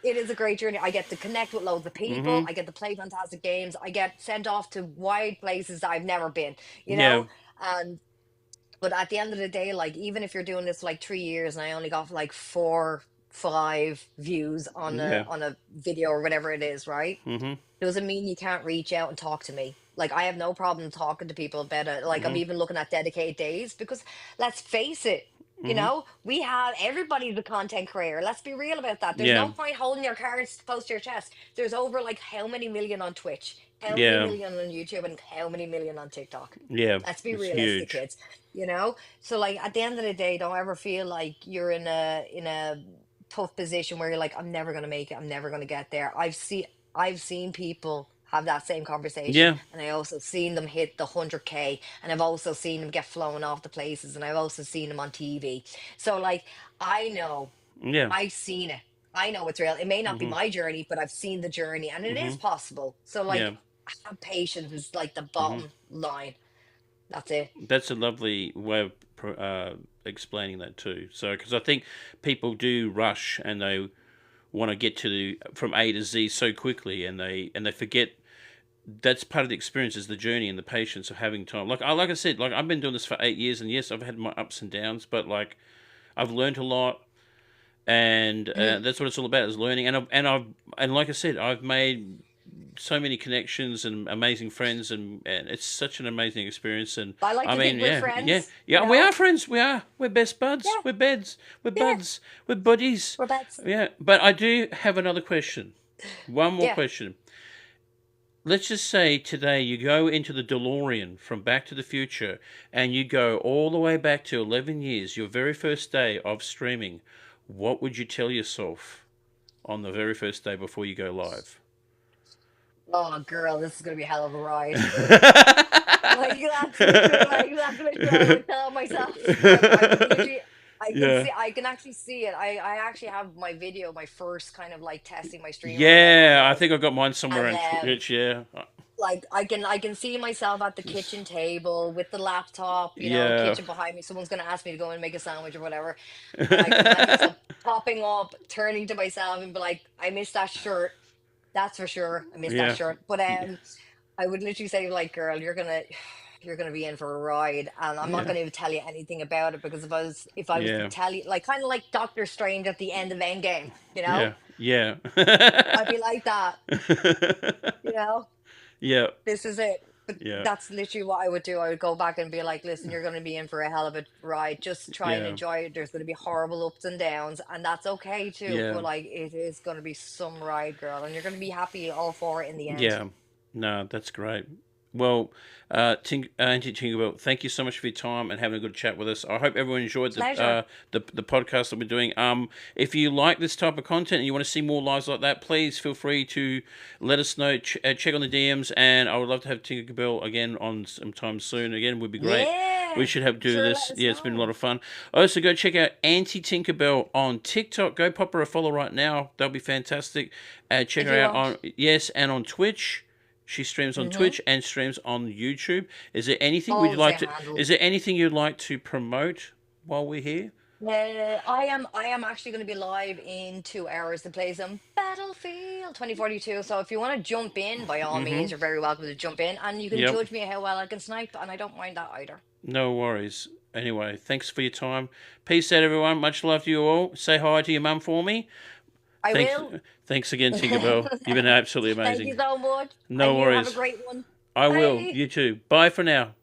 It is a great journey. I get to connect with loads of people. Mhm. I get to play fantastic games. I get sent off to wide places that I've never been, you Yeah. know? And but at the end of the day, like even if you're doing this for like 3 years and I only got like 4, 5 views Yeah. on a video or whatever it is, right? Mhm. Doesn't mean you can't reach out and talk to me. Like I have no problem talking to people about it. Like I'm Mhm. even looking at dedicated days because let's face it, Mhm. we have everybody's a content creator. Let's be real about that. There's Yeah. no point holding your cards close to your chest. There's over like how many million on Twitch, how many Yeah. million on YouTube, and how many million on TikTok. Yeah. Let's be It's realistic, huge. kids. So like at the end of the day, don't ever feel like you're in a tough position where you're like, I'm never gonna make it, I'm never gonna get there. I've seen people have that same conversation, Yeah. and I also seen them hit the 100K, and I've also seen them get flown off the places, and I've also seen them on TV. So like I know, Yeah. I've seen it. I know it's real. It may not be Mhm. my journey, but I've seen the journey and it is Mhm. possible. So like Yeah. have patience is like the Mhm. bottom line. That's it. That's a lovely way of explaining that too. So, because I think people do rush and they want to get from A to Z so quickly, and they forget that's part of the experience is the journey and the patience of having time. Like I said, like I've been doing this for 8 years, and yes, I've had my ups and downs, but like I've learned a lot, and Mhm. that's what it's all about is learning. And like I said, I've made so many connections and amazing friends, and it's such an amazing experience. And I like I to mean, think we're yeah, yeah, friends, yeah, we are friends. We are. We're best buds. Yeah, We're beds. We're yeah, buds. We're buddies. we're bets. Yeah, but I do have another question. One more Yeah. question. Let's just say today you go into the DeLorean from Back to the Future and you go all the way back to 11 years, your very first day of streaming. What would you tell yourself on the very first day before you go live? Oh, girl, this is gonna be a hell of a ride. Like that's literally what I would tell myself. Like I would literally, Yeah. I can actually see it. I actually have my video, my first kind of like testing my stream or whatever it Yeah, I was, think I got mine somewhere and on Twitch. Yeah. like I can see myself at the kitchen Just, table with the laptop, yeah. kitchen behind me. Someone's gonna ask me to go and make a sandwich or whatever, and I can imagine myself popping up, turning to myself, and be like, "I missed that shirt. That's for sure. I missed that Yeah. shirt." But Yeah. I would literally say, like, girl, you're gonna. you're going to be in for a ride, and I'm not Yeah. going to tell you anything about it, because if I was to Yeah. tell you, like kind of like Doctor Strange at the end of Endgame, Yeah. Yeah. I'd be like that, you know. Yeah. This is it. But Yeah. that's literally what I would do. I would go back and be like, listen, you're going to be in for a hell of a ride. Just try and Yeah. enjoy it. There's going to be horrible ups and downs, and that's okay too. Yeah. But like, it is going to be some ride, girl, and you're going to be happy all for it in the end. Yeah. No, that's great. Well, Auntie Tinkerbell, thank you so much for your time and having a good chat with us. I hope everyone enjoyed Pleasure. the podcast that we're doing. If you like this type of content and you want to see more lives like that, please feel free to let us know. Check on the DMs, and I would love to have Tinkerbell again on sometime soon. Again, would be great. We Yeah. should have do Sure, this. let us Yeah, it's been a lot know. of fun. Also, go check out Auntie Tinkerbell on TikTok. Go pop her a follow right now. That'll be fantastic. Check If her you out want. on and on Twitch. She streams on Mm-hmm. Twitch and streams on YouTube. Is there anything would All you the like same to? handle. Is there anything you'd like to promote while we're here? I am actually going to be live in 2 hours to play some Battlefield 2042. So if you want to jump in, by all Mm-hmm. means, you're very welcome to jump in, and you can Yep. judge me how well I can snipe, and I don't mind that either. No worries. Anyway, thanks for your time. Peace out, everyone. Much love to you all. Say hi to your mum for me. I Thanks. will. Thanks again, Tinkerbell. You've been absolutely Thank you amazing. so much, No and you have a worries. great one. I will. Bye. You too. Bye for now.